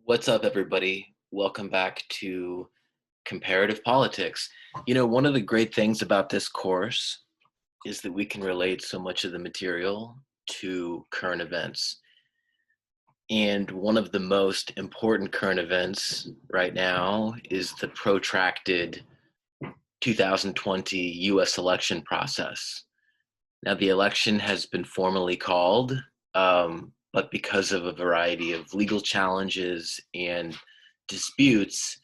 What's up, everybody? Welcome back to Comparative Politics. You know, one of the great things about this course is that we can relate so much of the material to current events. And one of the most important current events right now is the protracted 2020 US election process. Now, the election has been formally called, but because of a variety of legal challenges and disputes,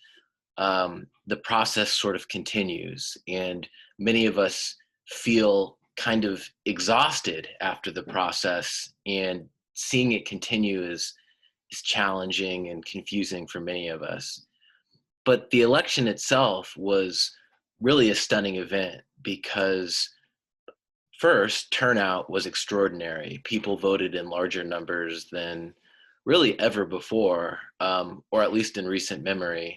the process sort of continues. And many of us feel kind of exhausted after the process, and seeing it continue is challenging and confusing for many of us. But the election itself was really a stunning event because first, turnout was extraordinary. People voted in larger numbers than really ever before, or at least in recent memory.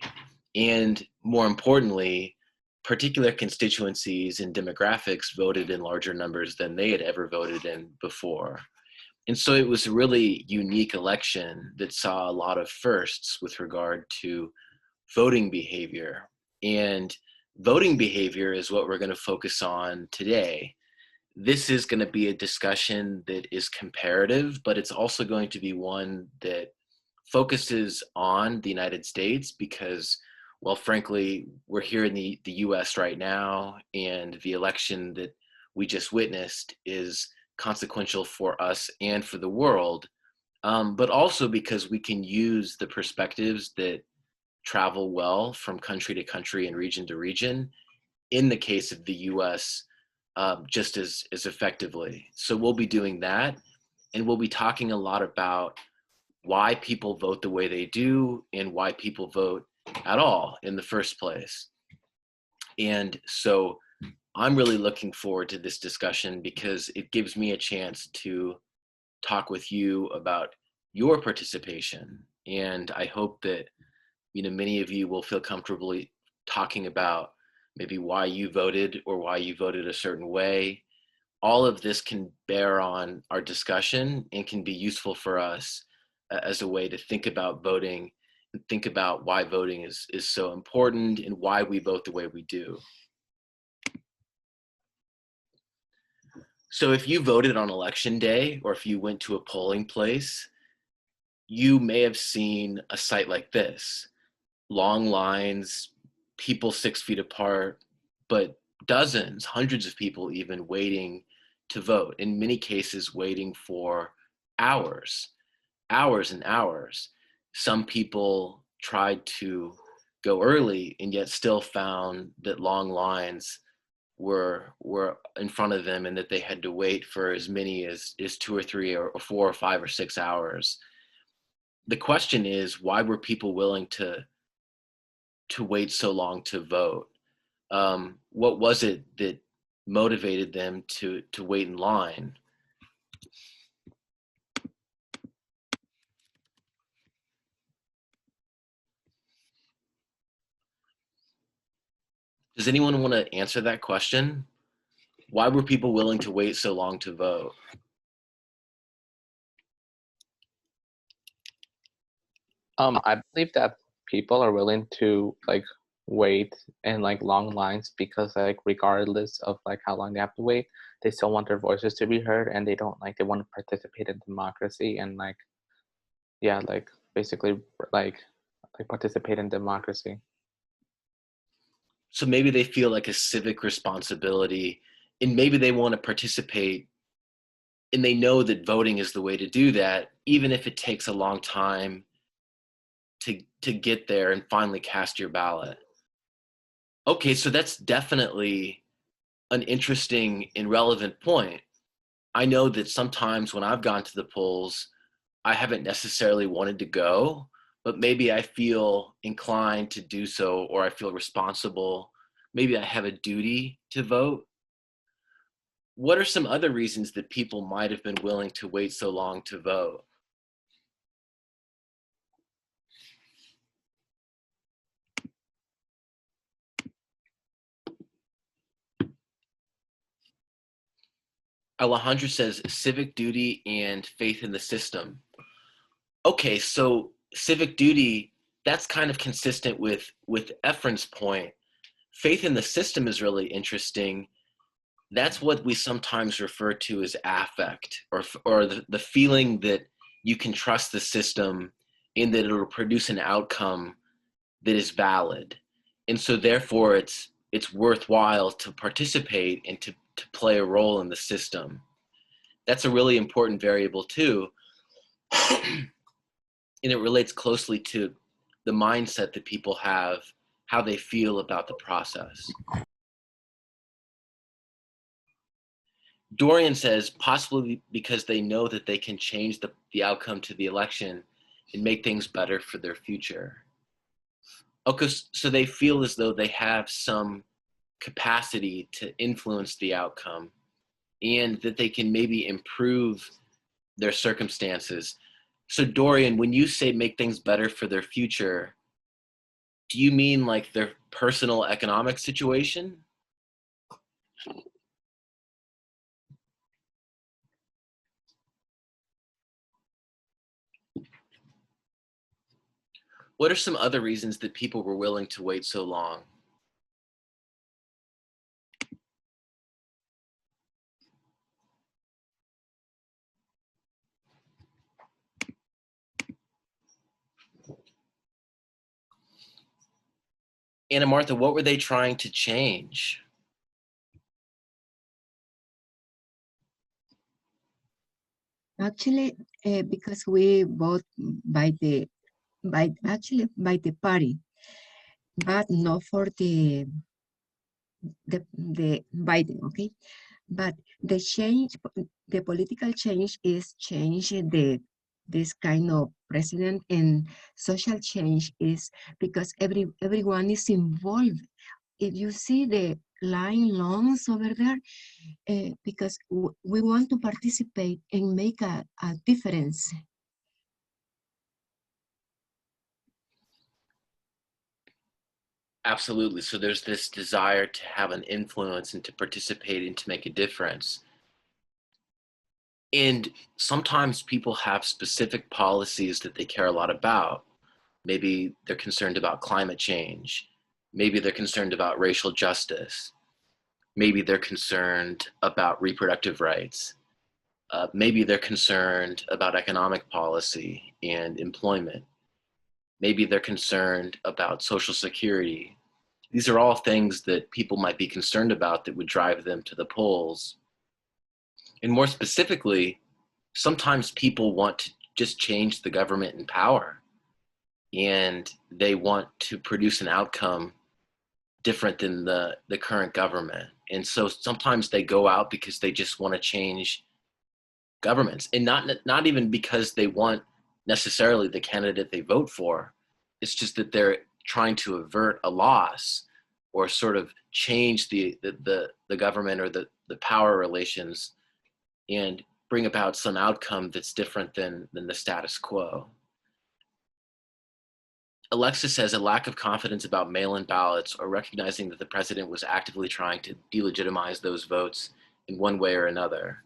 And more importantly, particular constituencies and demographics voted in larger numbers than they had ever voted in before. And so it was a really unique election that saw a lot of firsts with regard to voting behavior. And voting behavior is what we're going to focus on today. This is going to be a discussion that is comparative, but it's also going to be one that focuses on the United States because, well, frankly, we're here in the US right now, and the election that we just witnessed is consequential for us and for the world, but also because we can use the perspectives that travel well from country to country and region to region in the case of the US just as effectively. So we'll be doing that, and we'll be talking a lot about why people vote the way they do and why people vote at all in the first place. And so I'm really looking forward to this discussion because it gives me a chance to talk with you about your participation. And I hope that, you know, many of you will feel comfortably talking about maybe why you voted or why you voted a certain way. All of this can bear on our discussion and can be useful for us as a way to think about voting and think about why voting is so important and why we vote the way we do. So if you voted on election day, or if you went to a polling place, you may have seen a sight like this: long lines, people 6 feet apart, but dozens, hundreds of people even waiting to vote, in many cases waiting for hours, hours and hours. Some people tried to go early and yet still found that long lines were in front of them and that they had to wait for as many as 2 or 3 or 4 or 5 or 6 hours. The question is, why were people willing to wait so long to vote? What was it that motivated them to wait in line? Does anyone want to answer that question? Why were people willing to wait so long to vote? I believe that people are willing to wait in long lines because regardless of how long they have to wait, they still want their voices to be heard, and they want to participate in democracy and yeah, basically like participate in democracy. So maybe they feel like a civic responsibility, and maybe they want to participate, and they know that voting is the way to do that, even if it takes a long time to get there and finally cast your ballot. Okay, so that's definitely an interesting and relevant point. I know that sometimes when I've gone to the polls, I haven't necessarily wanted to go, but maybe I feel inclined to do so, or I feel responsible. Maybe I have a duty to vote. What are some other reasons that people might have been willing to wait so long to vote? Alejandro says civic duty and faith in the system. Okay, so civic duty, that's kind of consistent with Efren's point. Faith in the system is really interesting. That's what we sometimes refer to as affect, or the feeling that you can trust the system and that it'll produce an outcome that is valid. And so therefore it's worthwhile to participate and to play a role in the system. That's a really important variable too. And it relates closely to the mindset that people have, how they feel about the process. Dorian says, possibly because they know that they can change the outcome to the election and make things better for their future. Okay, so they feel as though they have some capacity to influence the outcome and that they can maybe improve their circumstances. So Dorian, when you say make things better for their future, do you mean like their personal economic situation? What are some other reasons that people were willing to wait so long? Anna Martha, what were they trying to change? Actually, because we vote by the by the party, but not for the Biden, okay? But the change, the political change is changing this kind of president, and social change is because everyone is involved. If you see the line longs over there, because we want to participate and make a difference. Absolutely. So there's this desire to have an influence and to participate and to make a difference. And sometimes people have specific policies that they care a lot about. Maybe they're concerned about climate change. Maybe they're concerned about racial justice. Maybe they're concerned about reproductive rights. Maybe they're concerned about economic policy and employment. Maybe they're concerned about social security. These are all things that people might be concerned about that would drive them to the polls. And more specifically, sometimes people want to just change the government in power, and they want to produce an outcome different than the current government. And so sometimes they go out because they just want to change governments, and not even because they want necessarily the candidate they vote for. It's just that they're trying to avert a loss or sort of change the government or the power relations and bring about some outcome that's different than the status quo. Alexis says a lack of confidence about mail-in ballots or recognizing that the president was actively trying to delegitimize those votes in one way or another.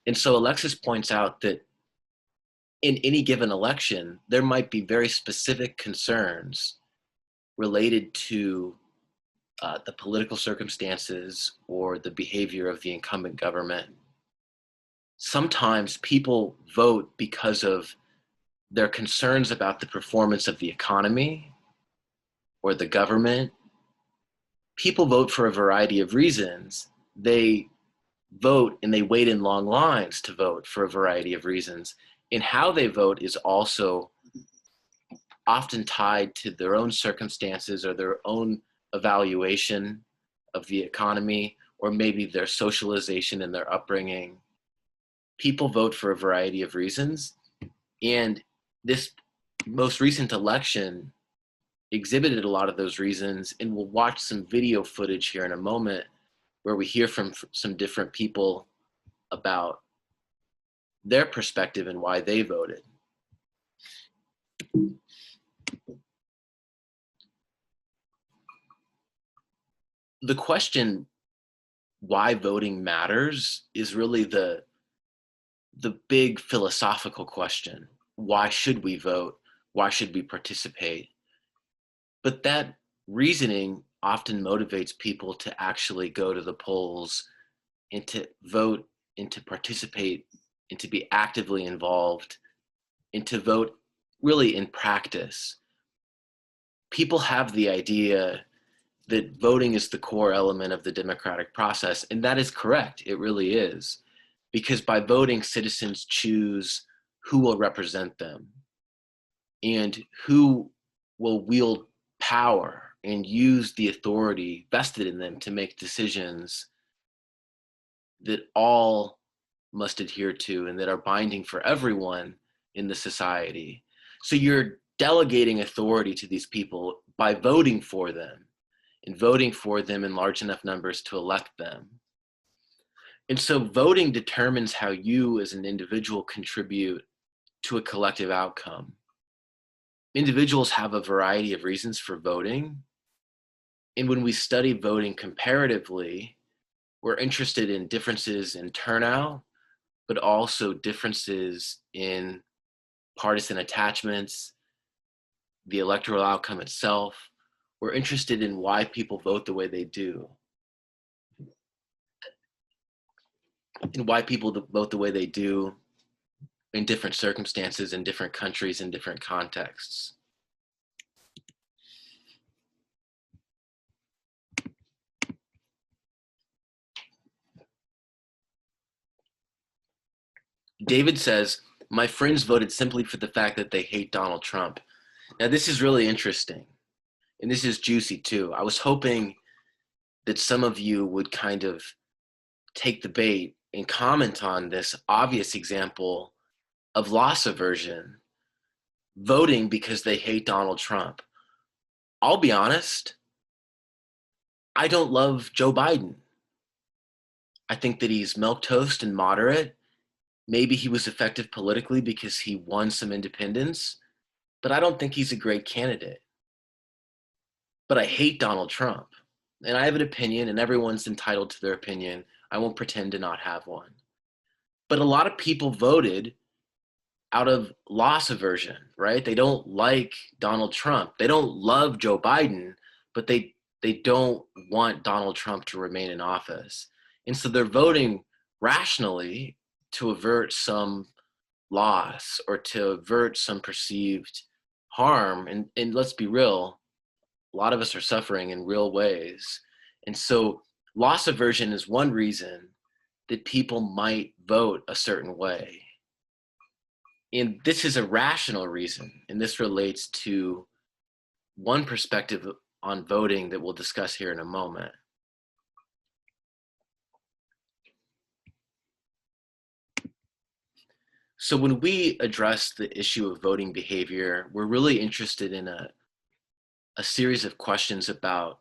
And so Alexis points out that in any given election, there might be very specific concerns related to the political circumstances or the behavior of the incumbent government. Sometimes people vote because of their concerns about the performance of the economy or the government. People vote for a variety of reasons. They vote and they wait in long lines to vote for a variety of reasons. And how they vote is also often tied to their own circumstances or their own evaluation of the economy, or maybe their socialization and their upbringing. People vote for a variety of reasons. And this most recent election exhibited a lot of those reasons. And we'll watch some video footage here in a moment where we hear from some different people about their perspective and why they voted. The question why voting matters is really the big philosophical question. Why should we vote? Why should we participate? But that reasoning often motivates people to actually go to the polls and to vote and to participate and to be actively involved and to vote really in practice. People have the idea that voting is the core element of the democratic process, and that is correct. It really is. Because by voting, citizens choose who will represent them and who will wield power and use the authority vested in them to make decisions that all must adhere to and that are binding for everyone in the society. So you're delegating authority to these people by voting for them and voting for them in large enough numbers to elect them. And so voting determines how you as an individual contribute to a collective outcome. Individuals have a variety of reasons for voting. And when we study voting comparatively, we're interested in differences in turnout, but also differences in partisan attachments, the electoral outcome itself. We're interested in why people vote the way they do, and why people vote the way they do in different circumstances, in different countries, in different contexts. David says, my friends voted simply for the fact that they hate Donald Trump. Now, this is really interesting, and this is juicy too. I was hoping that some of you would kind of take the bait and comment on this obvious example of loss aversion, voting because they hate Donald Trump. I'll be honest, I don't love Joe Biden. I think that he's milquetoast and moderate. Maybe he was effective politically because he won some independence, but I don't think he's a great candidate. But I hate Donald Trump. And I have an opinion, and everyone's entitled to their opinion. I won't pretend to not have one. But a lot of people voted out of loss aversion, right? They don't like Donald Trump. They don't love Joe Biden, but they don't want Donald Trump to remain in office. And so they're voting rationally to avert some loss or to avert some perceived harm. And let's be real, a lot of us are suffering in real ways. And so loss aversion is one reason that people might vote a certain way. And this is a rational reason, and this relates to one perspective on voting that we'll discuss here in a moment. So when we address the issue of voting behavior, we're really interested in a series of questions about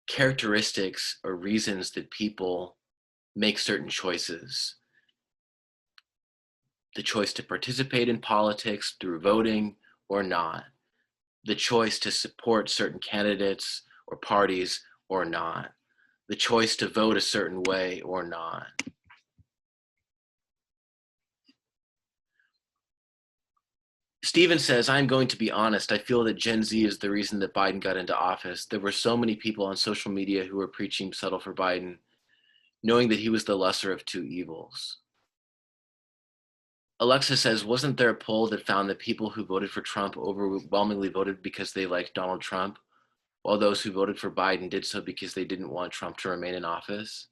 characteristics or reasons that people make certain choices. The choice to participate in politics through voting or not. The choice to support certain candidates or parties or not. The choice to vote a certain way or not. Stephen says, I'm going to be honest. I feel that Gen Z is the reason that Biden got into office. There were so many people on social media who were preaching settle for Biden, knowing that he was the lesser of two evils. Alexa says, wasn't there a poll that found that people who voted for Trump overwhelmingly voted because they liked Donald Trump, while those who voted for Biden did so because they didn't want Trump to remain in office?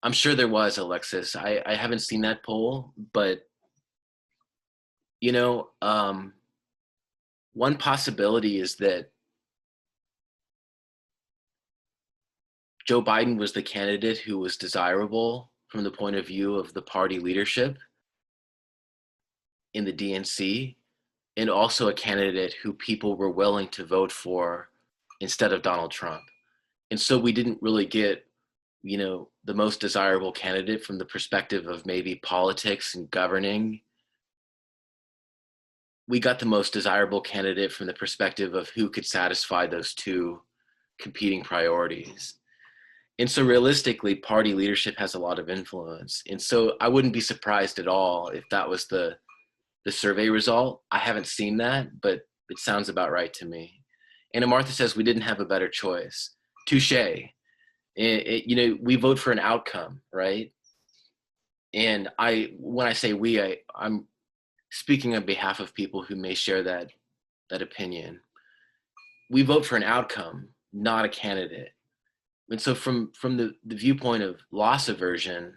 I'm sure there was, Alexis. I haven't seen that poll, but you know, one possibility is that Joe Biden was the candidate who was desirable from the point of view of the party leadership in the DNC, and also a candidate who people were willing to vote for instead of Donald Trump. And so we didn't really get, you know, the most desirable candidate from the perspective of maybe politics and governing. We got the most desirable candidate from the perspective of who could satisfy those two competing priorities. And so realistically, party leadership has a lot of influence. And so I wouldn't be surprised at all if that was the the survey result. I haven't seen that, but it sounds about right to me. Anna Martha says we didn't have a better choice. Touche. You know, we vote for an outcome, right? And when I say we, I'm speaking on behalf of people who may share that opinion. We vote for an outcome, not a candidate. And so from the viewpoint of loss aversion,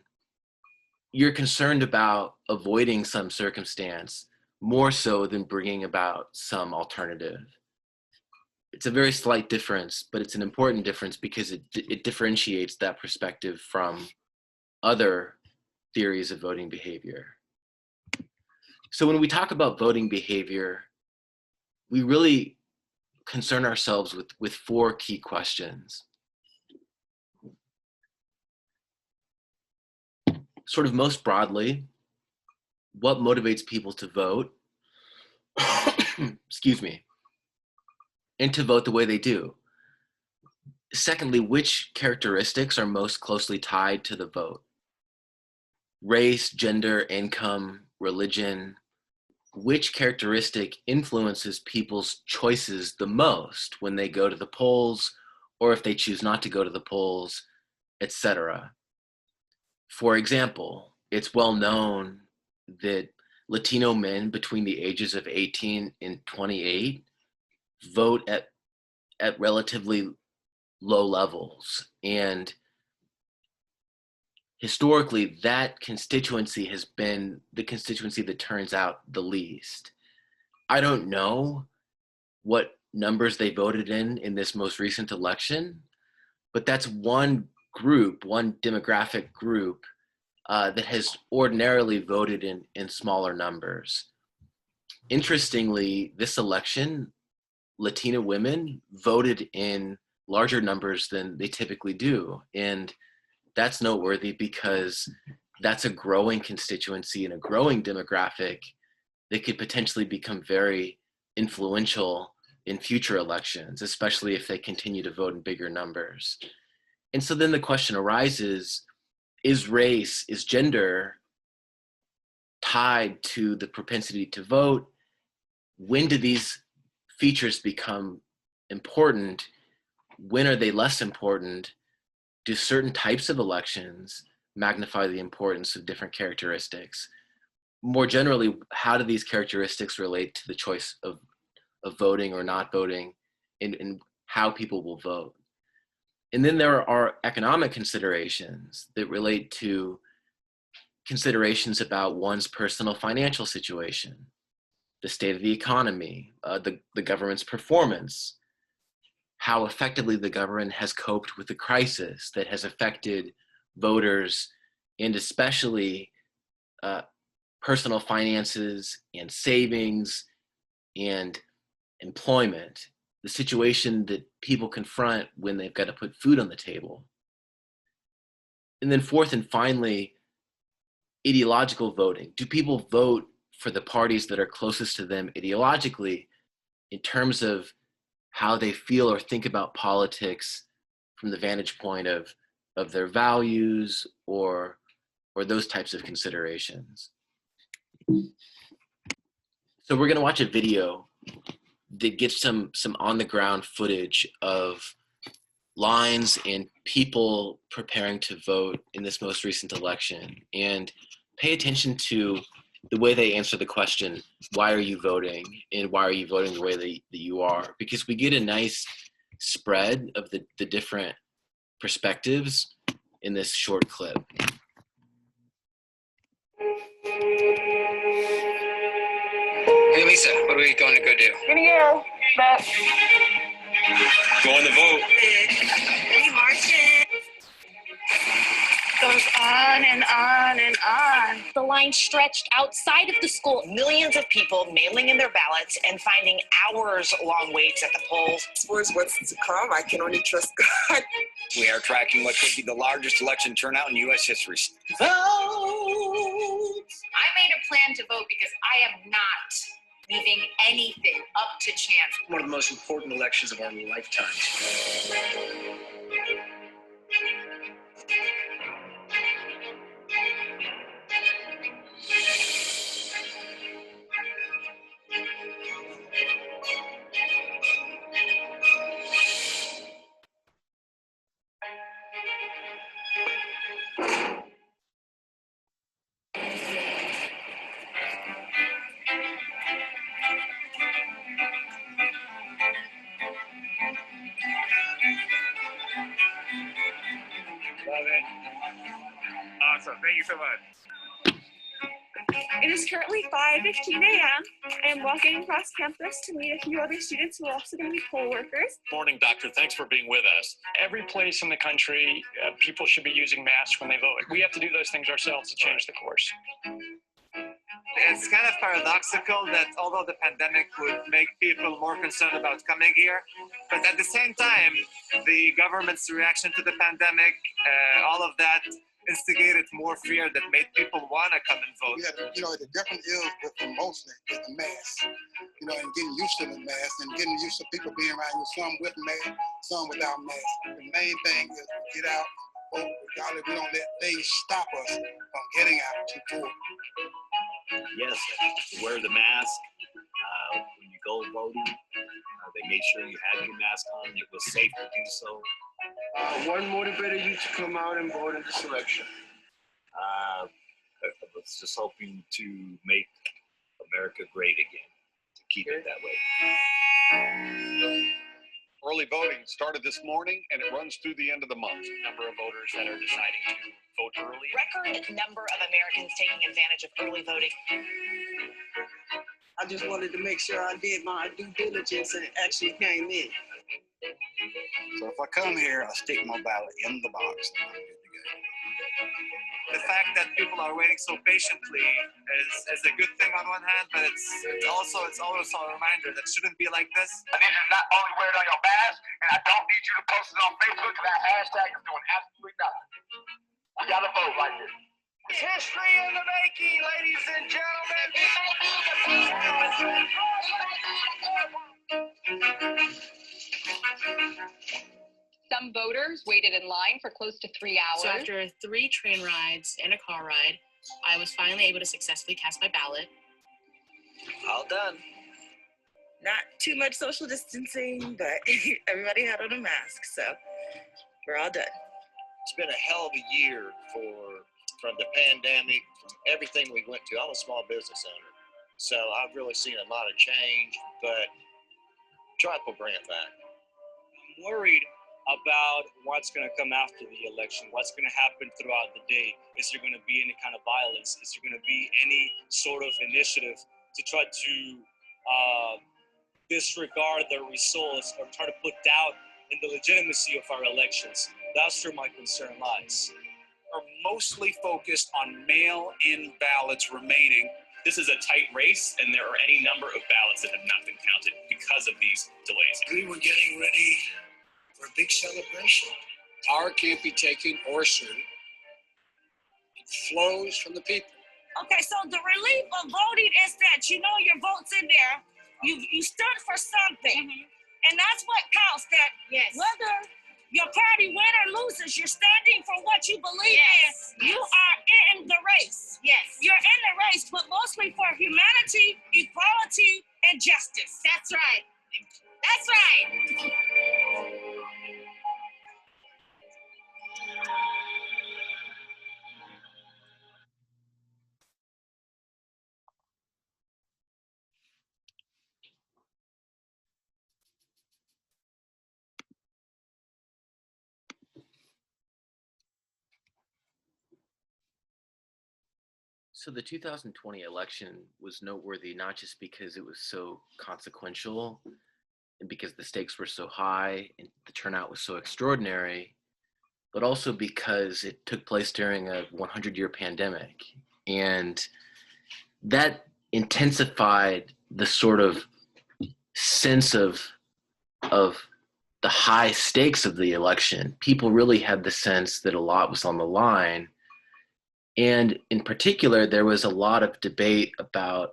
you're concerned about avoiding some circumstance more so than bringing about some alternative. It's a very slight difference, but it's an important difference because it differentiates that perspective from other theories of voting behavior. So when we talk about voting behavior, we really concern ourselves with four key questions. Sort of most broadly, what motivates people to vote? Excuse me. And to vote the way they do. Secondly, which characteristics are most closely tied to the vote? Race, gender, income, religion. Which characteristic influences people's choices the most when they go to the polls, or if they choose not to go to the polls, etc.? For example, it's well known that Latino men between the ages of 18 and 28 vote at relatively low levels. And historically, that constituency has been the constituency that turns out the least. I don't know what numbers they voted in this most recent election, but that's one group, one demographic group that has ordinarily voted in smaller numbers. Interestingly, this election, Latina women voted in larger numbers than they typically do. And that's noteworthy because that's a growing constituency and a growing demographic that could potentially become very influential in future elections, especially if they continue to vote in bigger numbers. And so then the question arises, is race, is gender tied to the propensity to vote? When do these features become important? When are they less important? Do certain types of elections magnify the importance of different characteristics? More generally, how do these characteristics relate to the choice of voting or not voting and how people will vote? And then there are economic considerations that relate to considerations about one's personal financial situation, the state of the economy, the government's performance, how effectively the government has coped with the crisis that has affected voters, and especially personal finances and savings and employment, the situation that people confront when they've got to put food on the table. And then fourth and finally, ideological voting. Do people vote for the parties that are closest to them ideologically in terms of how they feel or think about politics from the vantage point of their values or those types of considerations? So we're gonna watch a video that gives some on the ground footage of lines and people preparing to vote in this most recent election, and pay attention to the way they answer the question, why are you voting? And why are you voting the way that you are? Because we get a nice spread of the different perspectives in this short clip. Hey Lisa, what are we going to go do? Gonna go, but Go on the vote. Hey Martin. Goes on and on and on. The line stretched outside of the school. Millions of people mailing in their ballots and finding hours-long waits at the polls. Towards what's to come, I can only trust God. We are tracking what could be the largest election turnout in U.S. history. Vote! I made a plan to vote because I am not leaving anything up to chance. One of the most important elections of our lifetimes. you so much. It is currently 5:15 a.m. I am walking across campus to meet a few other students who are also going to be poll workers. Morning, doctor. Thanks for being with us. Every place in the country, people should be using masks when they vote. We have to do those things ourselves to change the course. It's kind of paradoxical that although the pandemic would make people more concerned about coming here, but at the same time, the government's reaction to the pandemic, all of that instigated more fear that made people want to come and vote. Yeah, the difference is with the mostly with the mask, and getting used to the mask and getting used to people being around you, some with mask, some without mask. The main thing is to get out, vote, regardless, we don't let things stop us from getting out to vote. Yes, wear the mask when you go voting. They made sure you had your mask on. It was safe to do so. What motivated you to come out and vote in this election? I was just hoping to make America great again, to keep it that way. Early voting started this morning and it runs through the end of the month. Number of voters that are deciding to vote early. Record number of Americans taking advantage of early voting. I just wanted to make sure I did my due diligence and actually came in. So if I come here, I stick my ballot in the box. And I'm good to go. The fact that people are waiting so patiently is a good thing on one hand, but it's also a reminder that it shouldn't be like this. I need you to not only wear it on your mask, and I don't need you to post it on Facebook, because that hashtag is doing absolutely nothing. We gotta vote right here. It's history in the making, ladies and gentlemen. Some voters waited in line for close to 3 hours. So after 3 train rides and a car ride, I was finally able to successfully cast my ballot. All done. Not too much social distancing, but everybody had on a mask, so we're all done. It's been a hell of a year from the pandemic, everything we went to. I'm a small business owner, so I've really seen a lot of change, but Trump will bring it back. I'm worried about what's going to come after the election, what's going to happen throughout the day. Is there going to be any kind of violence? Is there going to be any sort of initiative to try to disregard the results or try to put doubt in the legitimacy of our elections? That's where my concern lies. Are mostly focused on mail-in ballots remaining. This is a tight race, and there are any number of ballots that have not been counted because of these delays. We were getting ready for a big celebration. Power can't be taken or asserted. It flows from the people. Okay, so the relief of voting is that you know your vote's in there. You stood for something. And that's what counts, that whether your party win or loses, you're standing for what you believe in. You are in the race. Yes. You're in the race, but mostly for humanity, equality, and justice. That's right. That's right. So the 2020 election was noteworthy not just because it was so consequential and because the stakes were so high and the turnout was so extraordinary, but also because it took place during a 100-year pandemic. And that intensified the sort of sense of the high stakes of the election. People really had the sense that a lot was on the line. And in particular, there was a lot of debate about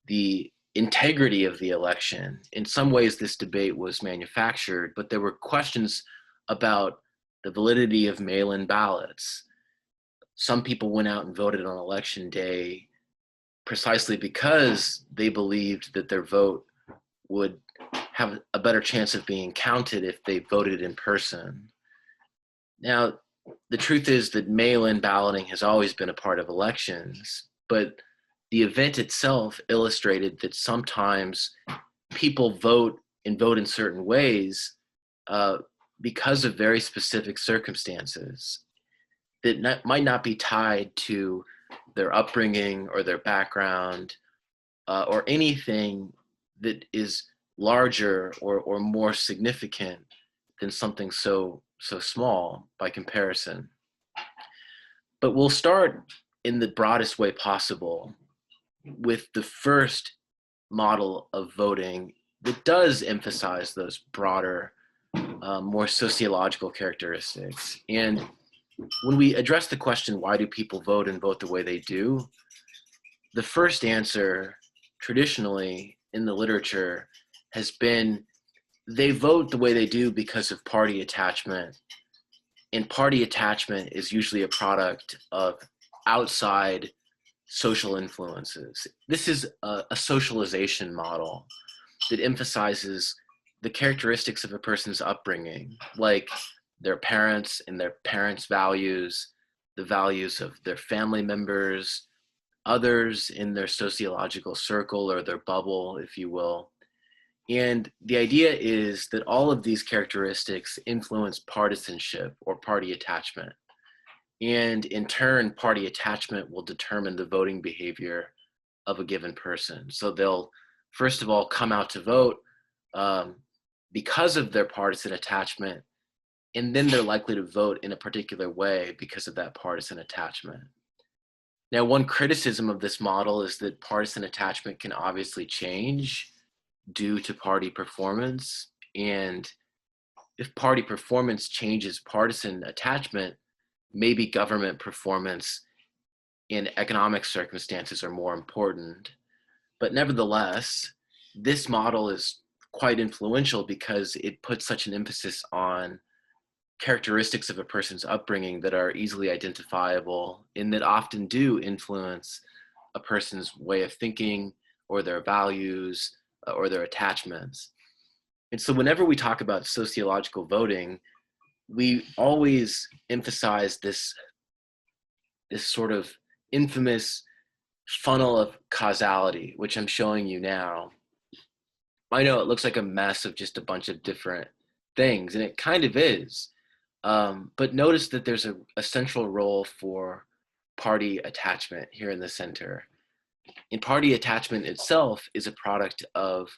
the integrity of the election. In some ways, this debate was manufactured, but there were questions about the validity of mail-in ballots. Some people went out and voted on election day precisely because they believed that their vote would have a better chance of being counted if they voted in person. Now, the truth is that mail-in balloting has always been a part of elections, but the event itself illustrated that sometimes people vote in certain ways because of very specific circumstances. that might not be tied to their upbringing or their background or anything that is larger or more significant than something so small by comparison. But we'll start in the broadest way possible with the first model of voting that does emphasize those broader, more sociological characteristics. And when we address the question, why do people vote and vote the way they do? The first answer, traditionally in the literature, has been they vote the way they do because of party attachment. And party attachment is usually a product of outside social influences. This is a socialization model that emphasizes the characteristics of a person's upbringing, like their parents and their parents' values, the values of their family members, others in their sociological circle or their bubble, if you will. And the idea is that all of these characteristics influence partisanship or party attachment. And in turn, party attachment will determine the voting behavior of a given person. So they'll, first of all, come out to vote because of their partisan attachment, and then they're likely to vote in a particular way because of that partisan attachment. Now, one criticism of this model is that partisan attachment can obviously change due to party performance. And if party performance changes partisan attachment, maybe government performance and economic circumstances are more important. But nevertheless, this model is quite influential because it puts such an emphasis on characteristics of a person's upbringing that are easily identifiable and that often do influence a person's way of thinking or their values or their attachments. And so whenever we talk about sociological voting, we always emphasize this sort of infamous funnel of causality, which I'm showing you now. I know it looks like a mess of just a bunch of different things, and it kind of is. But notice that there's a central role for party attachment here in the center. And party attachment itself is a product of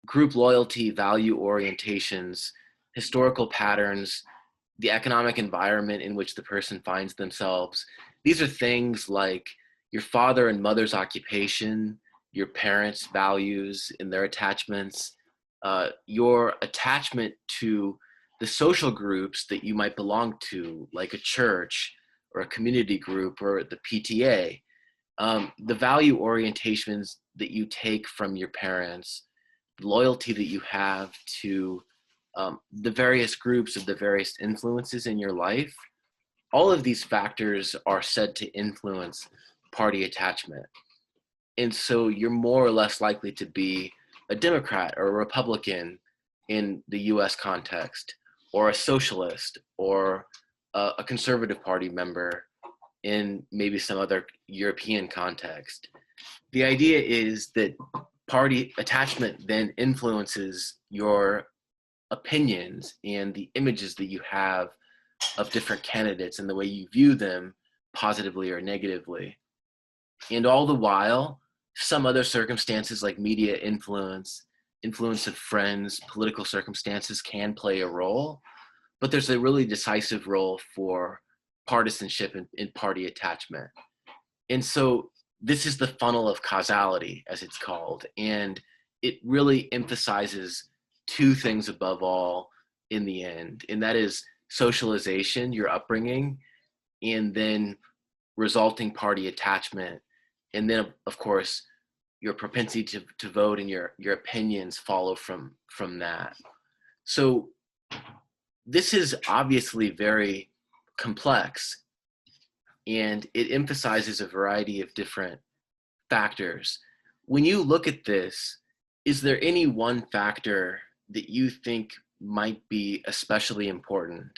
group loyalty, value orientations, historical patterns, the economic environment in which the person finds themselves. These are things like your father and mother's occupation, your parents' values and their attachments, your attachment to the social groups that you might belong to, like a church or a community group or the PTA, the value orientations that you take from your parents, loyalty that you have to the various groups of the various influences in your life. All of these factors are said to influence party attachment. And so you're more or less likely to be a Democrat or a Republican in the US context, or a socialist or a conservative party member in maybe some other European context. The idea is that party attachment then influences your opinions and the images that you have of different candidates and the way you view them positively or negatively. And all the while, some other circumstances like media influence of friends, political circumstances can play a role, but there's a really decisive role for partisanship and party attachment. And so this is the funnel of causality, as it's called, and it really emphasizes two things above all in the end, and that is socialization, your upbringing, and then resulting party attachment, and then of course your propensity to vote and your opinions follow from that. So this is obviously very complex, and it emphasizes a variety of different factors. When you look at this, is there any one factor that you think might be especially important?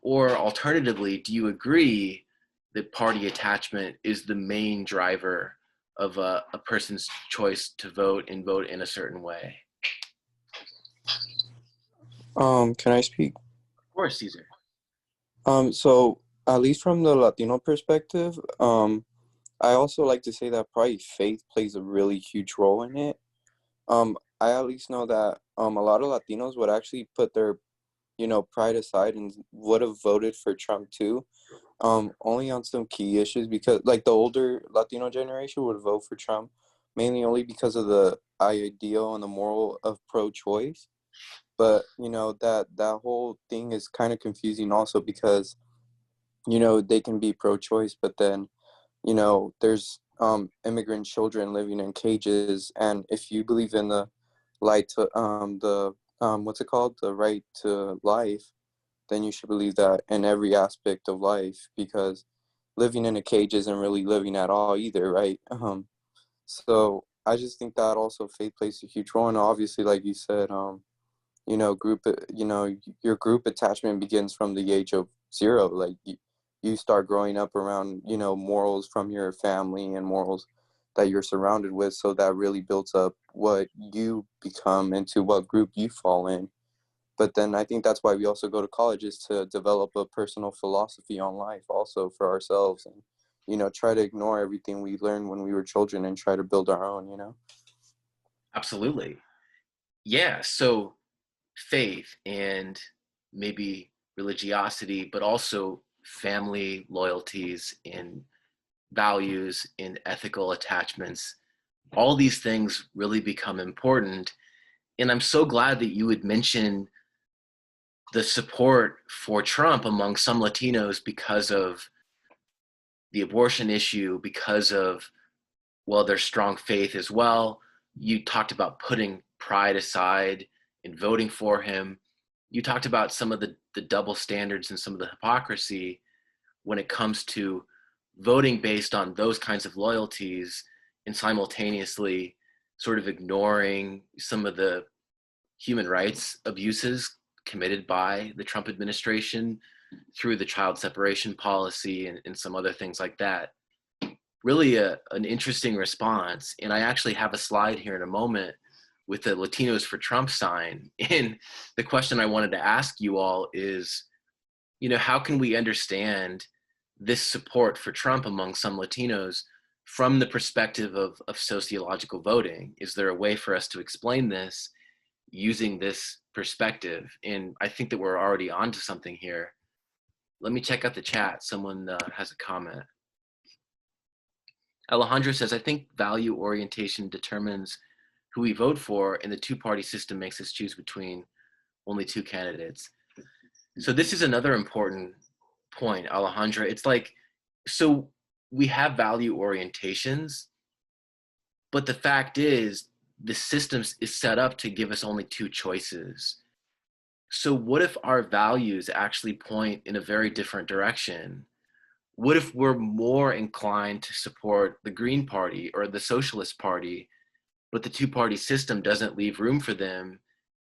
Or alternatively, do you agree that party attachment is the main driver of a person's choice to vote and vote in a certain way? Can I speak? Of course, Caesar. So at least from the Latino perspective, I also like to say that probably faith plays a really huge role in it. I at least know that a lot of Latinos would actually put their, pride aside and would have voted for Trump too. Only on some key issues, because like the older Latino generation would vote for Trump mainly only because of the ideal and the moral of pro-choice. But that whole thing is kind of confusing also, because they can be pro-choice, but then there's immigrant children living in cages, and if you believe in the right to the what's it called, the right to life, then you should believe that in every aspect of life, because living in a cage isn't really living at all either, right? So I just think that also faith plays a huge role, and obviously, like you said, your group attachment begins from the age of 0. Like you start growing up around, morals from your family and morals that you're surrounded with. So that really builds up what you become into what group you fall in. But then I think that's why we also go to college, is to develop a personal philosophy on life also for ourselves, and, try to ignore everything we learned when we were children and try to build our own. Absolutely. Yeah. So faith and maybe religiosity, but also family loyalties and values and ethical attachments, all these things really become important. And I'm so glad that you would mention the support for Trump among some Latinos because of the abortion issue, because of, well, their strong faith as well. You talked about putting pride aside and voting for him. You talked about some of the double standards and some of the hypocrisy when it comes to voting based on those kinds of loyalties and simultaneously sort of ignoring some of the human rights abuses committed by the Trump administration through the child separation policy and some other things like that. Really an interesting response. And I actually have a slide here in a moment with the Latinos for Trump sign. And the question I wanted to ask you all is, how can we understand this support for Trump among some Latinos from the perspective of sociological voting? Is there a way for us to explain this using this perspective? And I think that we're already onto something here. Let me check out the chat. Someone has a comment. Alejandro says, I think value orientation determines who we vote for, and the two-party system makes us choose between only 2 candidates. So this is another important point, Alejandra. It's like, so we have value orientations, but the fact is the system is set up to give us only 2 choices. So what if our values actually point in a very different direction? What if we're more inclined to support the Green Party or the Socialist Party, but the two-party system doesn't leave room for them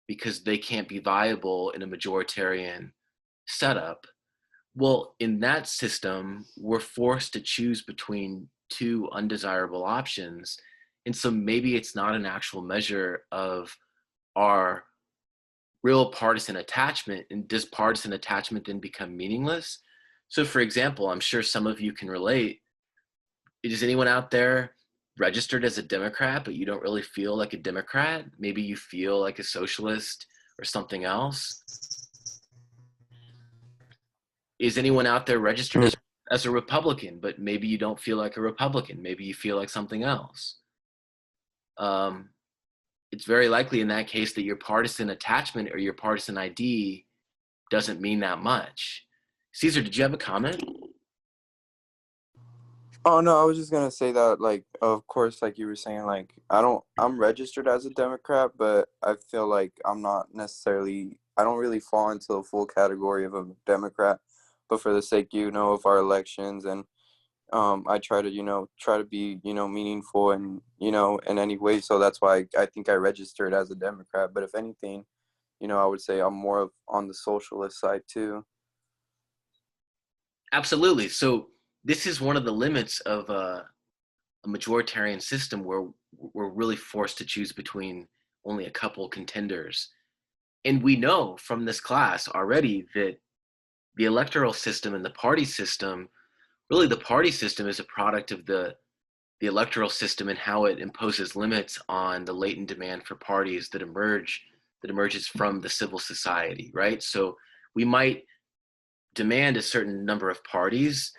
because they can't be viable in a majoritarian setup? Well, in that system, we're forced to choose between 2 undesirable options. And so maybe it's not an actual measure of our real partisan attachment. And does partisan attachment then become meaningless? So for example, I'm sure some of you can relate. Is anyone out there registered as a Democrat, but you don't really feel like a Democrat? Maybe you feel like a socialist or something else. Is anyone out there registered as a Republican, but maybe you don't feel like a Republican? Maybe you feel like something else. It's very likely in that case that your partisan attachment or your partisan ID doesn't mean that much. Caesar, did you have a comment? Oh no, I was just gonna say that, like, of course, like you were saying, like, I'm registered as a Democrat, but I feel like I don't really fall into the full category of a Democrat. But for the sake, of our elections, and I try to be, meaningful and, in any way. So that's why I think I registered as a Democrat. But if anything, I would say I'm more on the socialist side too. Absolutely. So this is one of the limits of a majoritarian system where we're really forced to choose between only a couple contenders. And we know from this class already that the electoral system and the party system, really the party system is a product of the electoral system and how it imposes limits on the latent demand for parties that emerges from the civil society, right? So we might demand a certain number of parties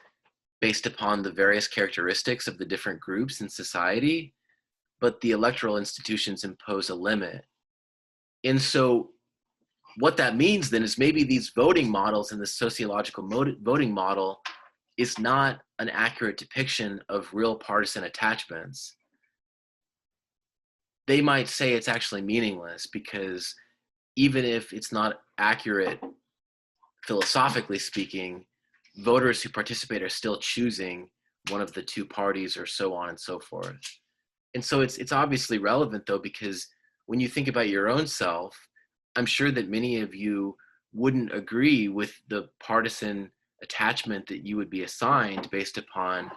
based upon the various characteristics of the different groups in society, but the electoral institutions impose a limit. And so what that means then is maybe these voting models and the sociological voting model is not an accurate depiction of real partisan attachments. They might say it's actually meaningless because even if it's not accurate philosophically speaking, voters who participate are still choosing one of the two parties or so on and so forth. And so it's obviously relevant though, because when you think about your own self, I'm sure that many of you wouldn't agree with the partisan attachment that you would be assigned based upon,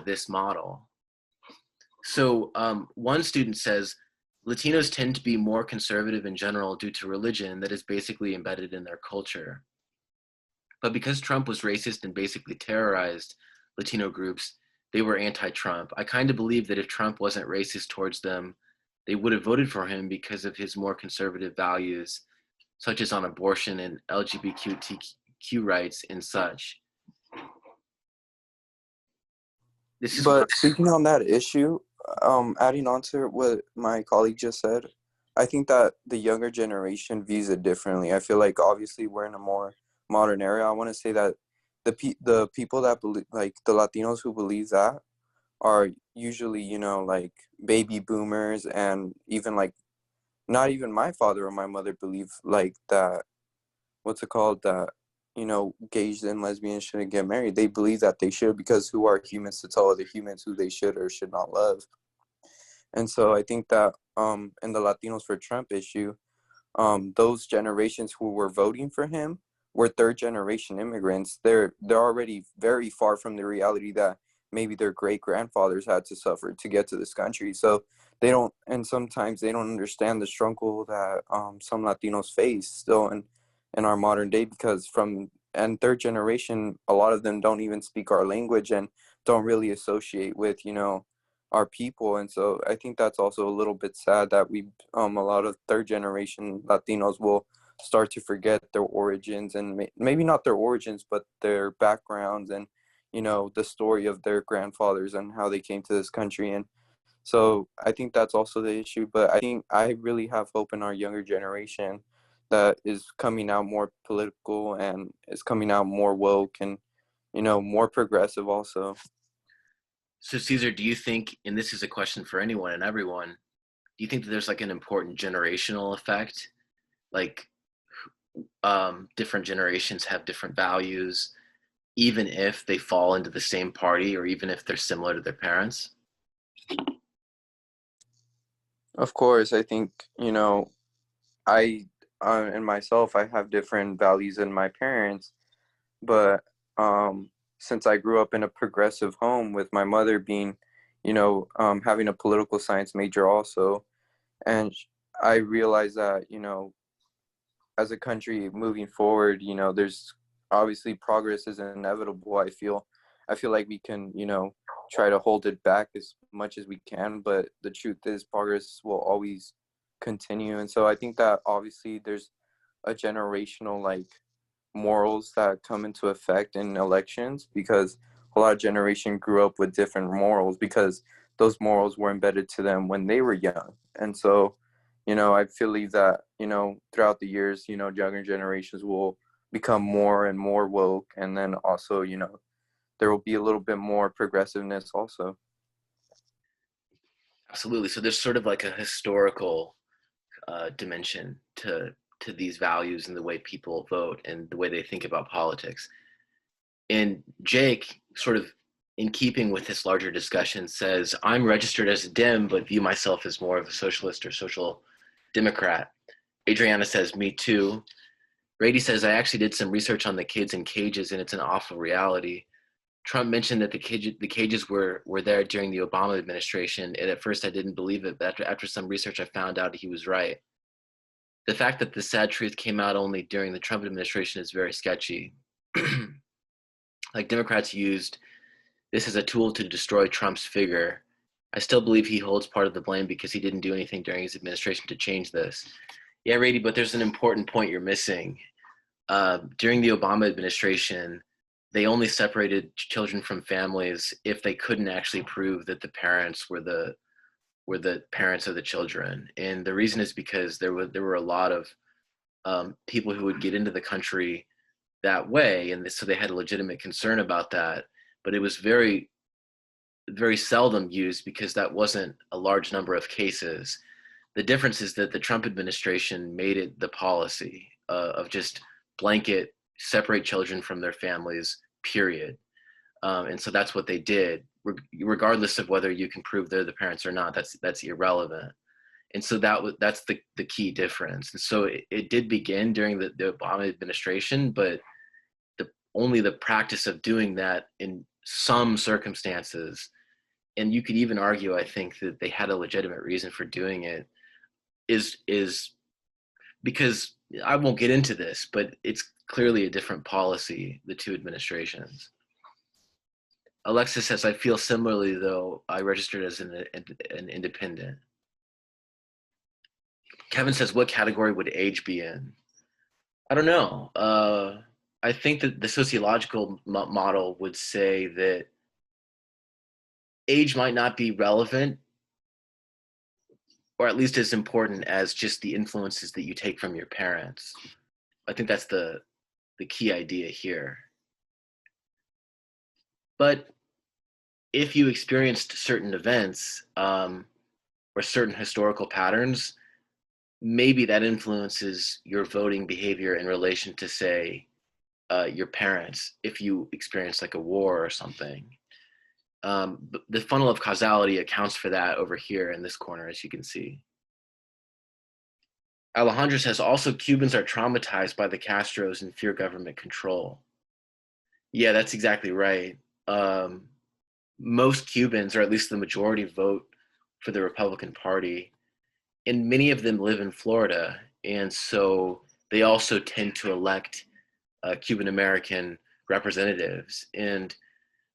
this model. So one student says, Latinos tend to be more conservative in general due to religion that is basically embedded in their culture. But because Trump was racist and basically terrorized Latino groups, they were anti-Trump. I kind of believe that if Trump wasn't racist towards them, they would have voted for him because of his more conservative values, such as on abortion and LGBTQ rights and such. But speaking on that issue, adding on to what my colleague just said, I think that the younger generation views it differently. I feel like obviously we're in a more modern era. I want to say that the people that believe, like the Latinos who believe that, are usually, like baby boomers, and even like not even my father or my mother believe like that, what's it called, that, gays and lesbians shouldn't get married. They believe that they should, because who are humans to tell other humans who they should or should not love? And so I think that in the Latinos for Trump issue, those generations who were voting for him were third generation immigrants. They're already very far from the reality that maybe their great grandfathers had to suffer to get to this country. So they don't, and sometimes they don't understand the struggle that some Latinos face still in our modern day, because and third generation, a lot of them don't even speak our language and don't really associate with, our people. And so I think that's also a little bit sad that a lot of third generation Latinos will start to forget their origins, and maybe not their origins, but their backgrounds, and the story of their grandfathers and how they came to this country. And so I think that's also the issue. But I think I really have hope in our younger generation that is coming out more political and is coming out more woke and more progressive also. So Cesar, do you think, and this is a question for anyone and everyone, do you think that there's like an important generational effect? Like different generations have different values, even if they fall into the same party or even if they're similar to their parents? Of course, I think, I and myself, I have different values than my parents, but since I grew up in a progressive home with my mother being, having a political science major also, and I realized that, as a country moving forward, there's obviously progress is inevitable. I feel like we can, try to hold it back as much as we can, but the truth is progress will always continue. And so I think that obviously there's a generational like morals that come into effect in elections, because a lot of generation grew up with different morals because those morals were embedded to them when they were young. And so I believe that throughout the years, younger generations will become more and more woke, and then also there will be a little bit more progressiveness also. Absolutely. So there's sort of like a historical dimension to these values and the way people vote and the way they think about politics. And Jake, sort of in keeping with this larger discussion, says, I'm registered as a Dem, but view myself as more of a socialist or social democrat. Adriana says, me too. Brady says, I actually did some research on the kids in cages, and it's an awful reality. Trump mentioned that the cages were there during the Obama administration, and at first I didn't believe it, but after some research I found out he was right. The fact that the sad truth came out only during the Trump administration is very sketchy. like Democrats used this as a tool to destroy Trump's figure. I still believe he holds part of the blame because he didn't do anything during his administration to change this. Yeah, Rady, but there's an important point you're missing. During the Obama administration, they only separated children from families if they couldn't actually prove that the parents were the parents of the children. And the reason is because there were a lot of people who would get into the country that way, and so they had a legitimate concern about that. But it was very, very seldom used because that wasn't a large number of cases. The difference is that the Trump administration made it the policy of just blanket separate children from their families, period. And so that's what they did, regardless of whether you can prove they're the parents or not. That's irrelevant. And so that's the key difference. And so it did begin during the Obama administration, but only the practice of doing that in some circumstances, and you could even argue, I think, that they had a legitimate reason for doing it, is because I won't get into this, but it's clearly a different policy, the two administrations. Alexis says, I feel similarly, though I registered as an independent. Kevin says, what category would age be in? I don't know. I think that the sociological model would say that age might not be relevant, or at least as important as just the influences that you take from your parents. I think that's the key idea here. But if you experienced certain events or certain historical patterns, maybe that influences your voting behavior in relation to, say, your parents, if you experience like a war or something. But the funnel of causality accounts for that over here in this corner, as you can see. Alejandro says, also Cubans are traumatized by the Castros and fear government control. Yeah, that's exactly right. Most Cubans, or at least the majority, vote for the Republican Party, and many of them live in Florida, and so they also tend to elect Cuban American representatives. And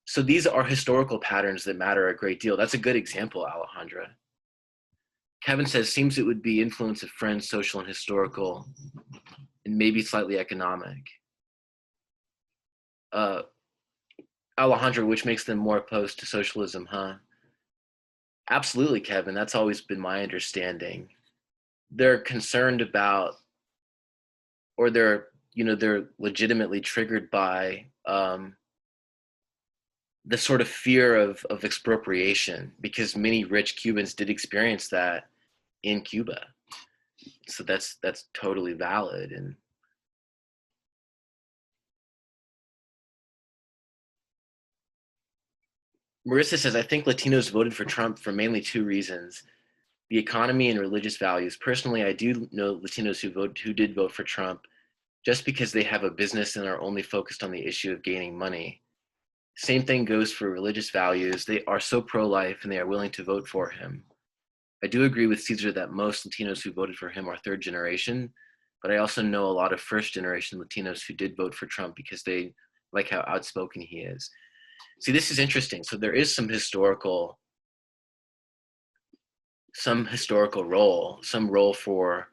so these are historical patterns that matter a great deal. That's a good example, Alejandra. Kevin says, seems it would be influence of friends, social and historical, and maybe slightly economic. Alejandra, which makes them more opposed to socialism, huh? Absolutely, Kevin. That's always been my understanding. They're concerned about, or they're legitimately triggered by the sort of fear of expropriation, because many rich Cubans did experience that in Cuba. So that's totally valid. And Marissa says, I think Latinos voted for Trump for mainly two reasons: the economy and religious values. Personally, I do know Latinos who did vote for Trump just because they have a business and are only focused on the issue of gaining money. Same thing goes for religious values. They are so pro-life and they are willing to vote for him. I do agree with Caesar that most Latinos who voted for him are third generation, but I also know a lot of first generation Latinos who did vote for Trump because they like how outspoken he is. See, this is interesting. So there is some historical role for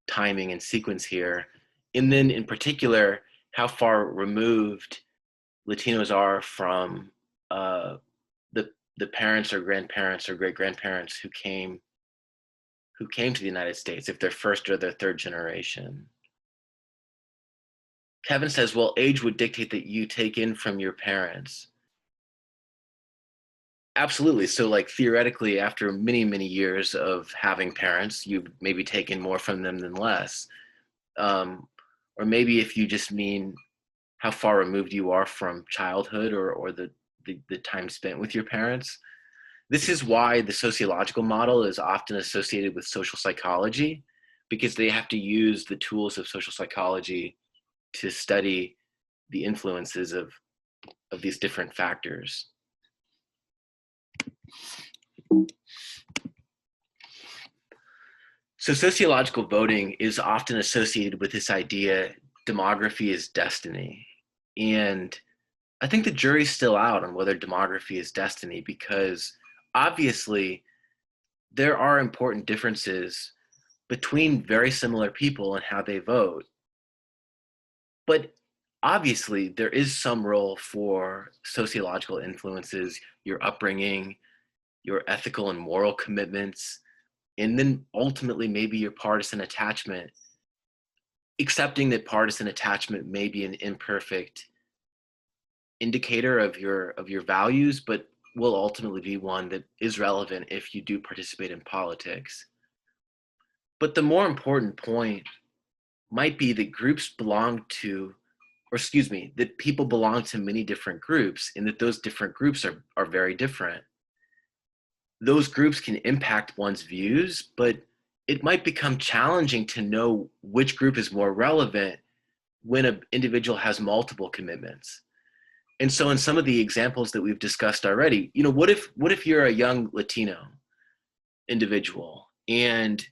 timing and sequence here. And then in particular, how far removed Latinos are from the parents or grandparents or great grandparents who came to the United States, if they're first or they're third generation. Kevin says, well, age would dictate that you take in from your parents. Absolutely. So like theoretically, after many, many years of having parents, you've maybe taken more from them than less. Or maybe if you just mean how far removed you are from childhood or the time spent with your parents. This is why the sociological model is often associated with social psychology, because they have to use the tools of social psychology to study the influences of these different factors. So sociological voting is often associated with this idea, demography is destiny. And I think the jury's still out on whether demography is destiny, because obviously there are important differences between very similar people and how they vote. But obviously there is some role for sociological influences, your upbringing, your ethical and moral commitments, and then ultimately maybe your partisan attachment, accepting that partisan attachment may be an imperfect indicator of your values, but will ultimately be one that is relevant if you do participate in politics. But the more important point might be that groups belong to, or excuse me, that people belong to many different groups, and that those different groups are very different. Those groups can impact one's views, but it might become challenging to know which group is more relevant when an individual has multiple commitments. And so in some of the examples that we've discussed already, what if you're a young Latino individual and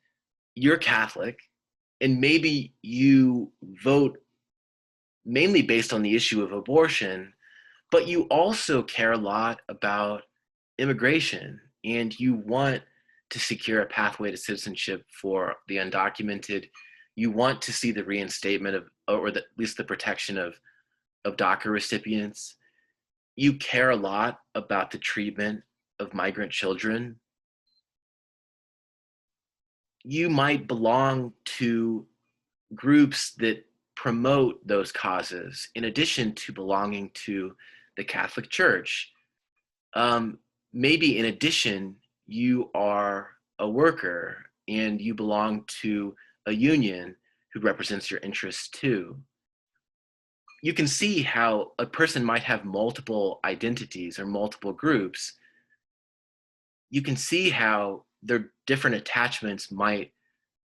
you're Catholic, and maybe you vote mainly based on the issue of abortion, but you also care a lot about immigration, and you want to secure a pathway to citizenship for the undocumented. You want to see the reinstatement of, or at least the protection of DACA recipients. You care a lot about the treatment of migrant children. You might belong to groups that promote those causes in addition to belonging to the Catholic Church. Maybe in addition, you are a worker and you belong to a union who represents your interests too. You can see how a person might have multiple identities or multiple groups. You can see how their different attachments might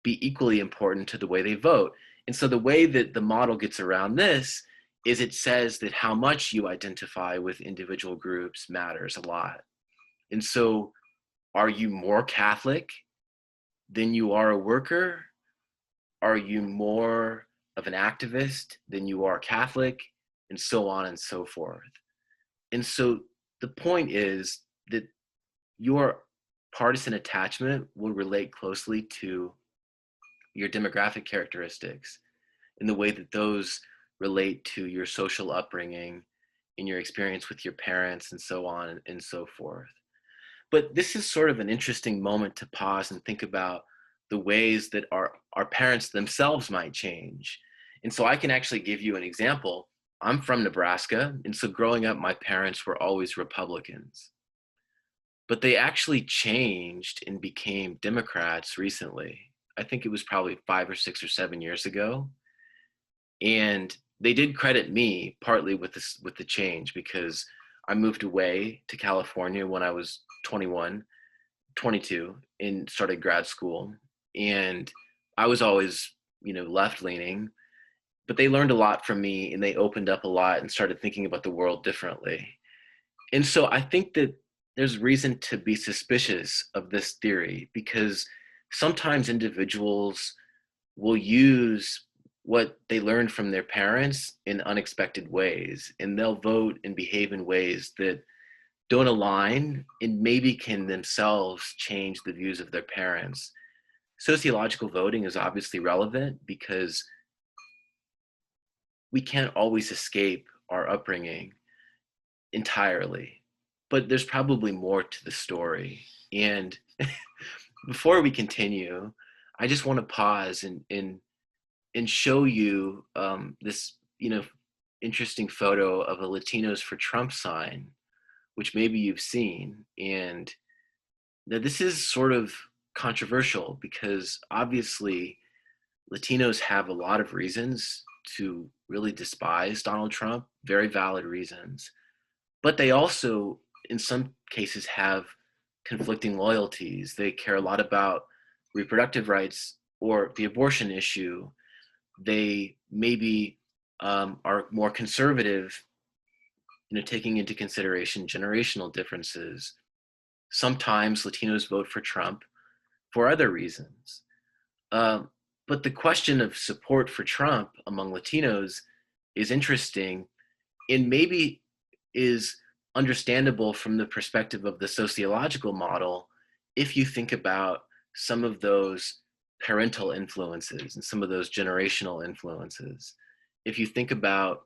be equally important to the way they vote. And so the way that the model gets around this is it says that how much you identify with individual groups matters a lot. And so are you more Catholic than you are a worker? Are you more of an activist than you are Catholic? And so on and so forth. And so the point is that your partisan attachment will relate closely to your demographic characteristics in the way that those relate to your social upbringing, in your experience with your parents, and so on and so forth. But this is sort of an interesting moment to pause and think about the ways that our parents themselves might change. And so I can actually give you an example. I'm from Nebraska, and so growing up, my parents were always Republicans. But they actually changed and became Democrats recently. I think it was probably 5 or 6 or 7 years ago. And they did credit me partly with the change, because I moved away to California when I was 21, 22, and started grad school. And I was always, left leaning, but they learned a lot from me and they opened up a lot and started thinking about the world differently. And so I think that there's reason to be suspicious of this theory, because sometimes individuals will use what they learned from their parents in unexpected ways, and they'll vote and behave in ways that don't align and maybe can themselves change the views of their parents. Sociological voting is obviously relevant because we can't always escape our upbringing entirely, but there's probably more to the story. And before we continue, I just want to pause and show you this, interesting photo of a Latinos for Trump sign, which maybe you've seen. And now this is sort of controversial because obviously Latinos have a lot of reasons to really despise Donald Trump, very valid reasons. But they also, in some cases, have conflicting loyalties. They care a lot about reproductive rights or the abortion issue. They maybe are more conservative, taking into consideration generational differences. Sometimes Latinos vote for Trump for other reasons. But the question of support for Trump among Latinos is interesting and maybe is understandable from the perspective of the sociological model if you think about some of those parental influences and some of those generational influences. If you think about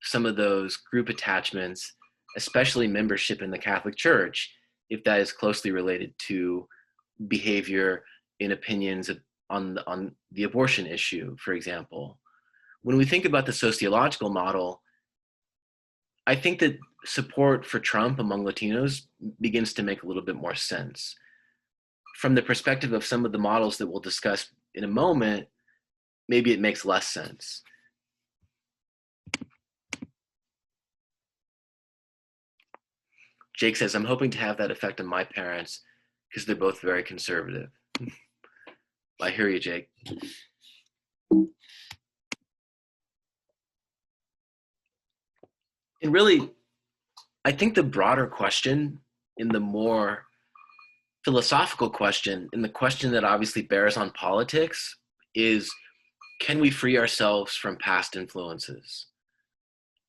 some of those group attachments, especially membership in the Catholic Church, if that is closely related to behavior and opinions on the abortion issue, for example. When we think about the sociological model, I think that support for Trump among Latinos begins to make a little bit more sense. From the perspective of some of the models that we'll discuss in a moment, maybe it makes less sense. Jake says, I'm hoping to have that effect on my parents because they're both very conservative. I hear you, Jake. And really, I think the broader question, in the more philosophical question, and the question that obviously bears on politics, is can we free ourselves from past influences?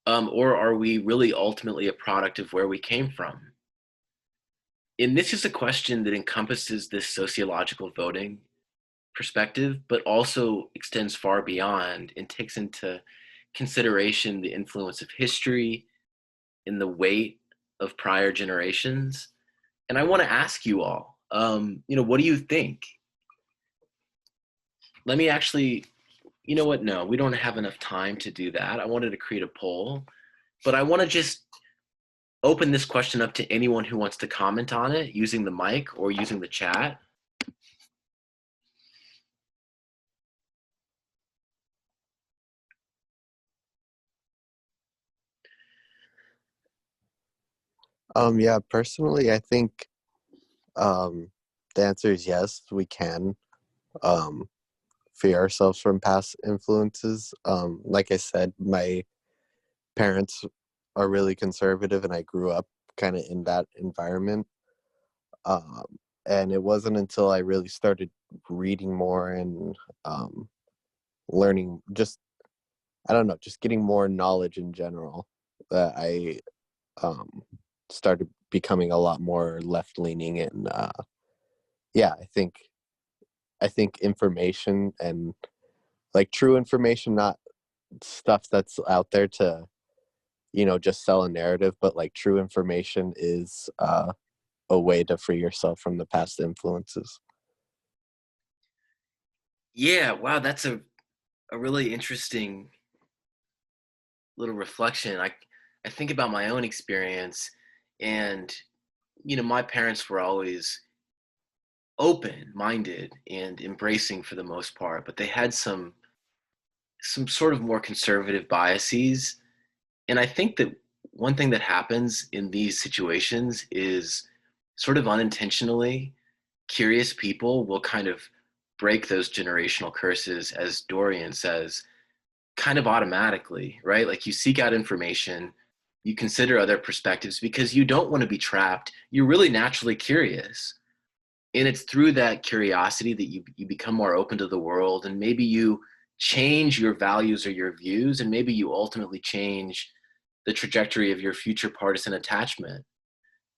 Or are we really ultimately a product of where we came from? And this is a question that encompasses this sociological voting perspective, but also extends far beyond and takes into consideration the influence of history and the weight of prior generations. And I want to ask you all, what do you think? Let me actually, you know what? No, we don't have enough time to do that. I wanted to create a poll, but I want to just open this question up to anyone who wants to comment on it using the mic or using the chat. Yeah, personally, I think the answer is yes, we can free ourselves from past influences. Like I said, my parents are really conservative and I grew up kind of in that environment. And it wasn't until I really started reading more and learning just getting more knowledge in general that I started becoming a lot more left leaning. And yeah, I think information and like true information, not stuff that's out there to just sell a narrative, but like true information is a way to free yourself from the past influences. Yeah, wow, that's a really interesting little reflection. I think about my own experience, and my parents were always open-minded and embracing for the most part, but they had some sort of more conservative biases. And I think that one thing that happens in these situations is sort of unintentionally, curious people will kind of break those generational curses, as Dorian says, kind of automatically, right? Like you seek out information, you consider other perspectives because you don't want to be trapped. You're really naturally curious. And it's through that curiosity that you become more open to the world, and maybe you change your values or your views, and maybe you ultimately change the trajectory of your future partisan attachment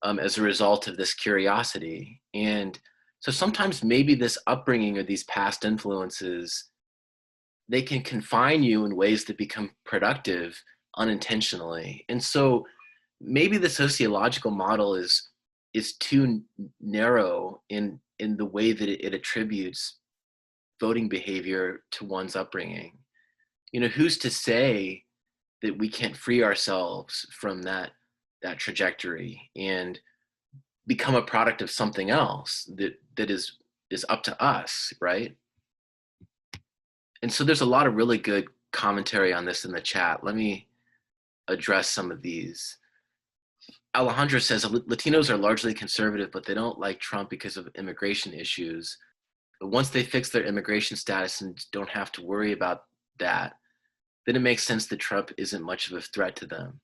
as a result of this curiosity. And so sometimes maybe this upbringing or these past influences, they can confine you in ways that become productive unintentionally. And so maybe the sociological model is too narrow in the way that it attributes voting behavior to one's upbringing. Who's to say that we can't free ourselves from that trajectory and become a product of something else that is up to us, right? And so there's a lot of really good commentary on this in the chat. Let me address some of these. Alejandro says Latinos are largely conservative, but they don't like Trump because of immigration issues. But once they fix their immigration status and don't have to worry about that, then it makes sense that Trump isn't much of a threat to them.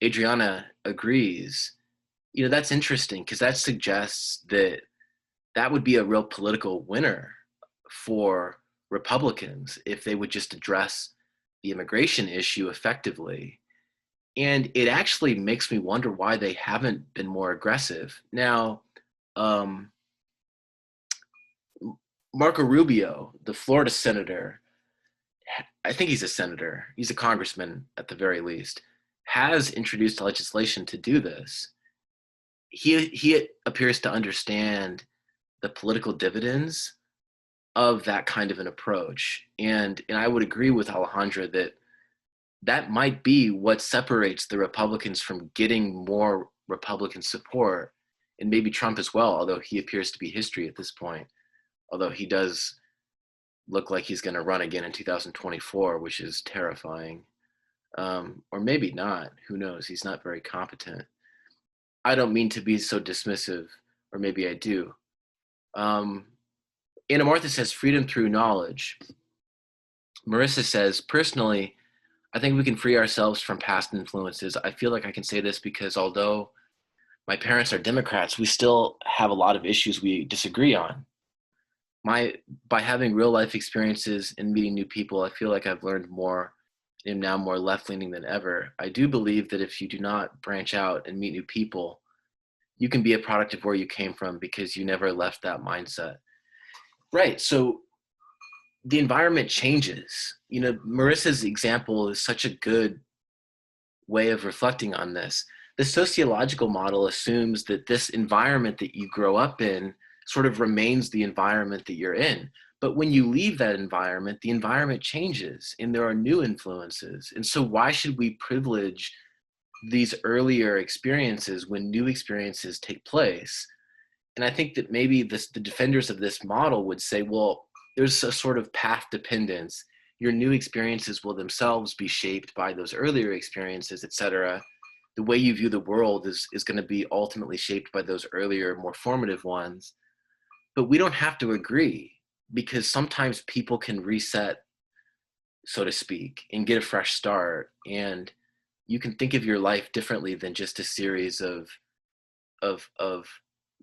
Adriana agrees. That's interesting because that suggests that that would be a real political winner for Republicans if they would just address the immigration issue effectively. And it actually makes me wonder why they haven't been more aggressive. Now, Marco Rubio, the Florida senator, I think he's a senator, he's a congressman at the very least, has introduced legislation to do this. He appears to understand the political dividends of that kind of an approach. And I would agree with Alejandra that that might be what separates the Republicans from getting more Republican support, and maybe Trump as well, although he appears to be history at this point, although he does look like he's going to run again in 2024, which is terrifying. Or maybe not, who knows, he's not very competent. I don't mean to be so dismissive, or maybe I do. Anna Martha says freedom through knowledge. Marissa says, personally, I think we can free ourselves from past influences. I feel like I can say this because although my parents are Democrats, we still have a lot of issues we disagree on. By having real life experiences and meeting new people, I feel like I've learned more and am now more left-leaning than ever. I do believe that if you do not branch out and meet new people, you can be a product of where you came from because you never left that mindset. Right, so the environment changes. You know, Marissa's example is such a good way of reflecting on this. The sociological model assumes that this environment that you grow up in sort of remains the environment that you're in. But when you leave that environment, the environment changes and there are new influences. And so why should we privilege these earlier experiences when new experiences take place? And I think that maybe the defenders of this model would say, well, there's a sort of path dependence. Your new experiences will themselves be shaped by those earlier experiences, et cetera. The way you view the world is going to be ultimately shaped by those earlier, more formative ones. But we don't have to agree, because sometimes people can reset, so to speak, and get a fresh start. And you can think of your life differently than just a series of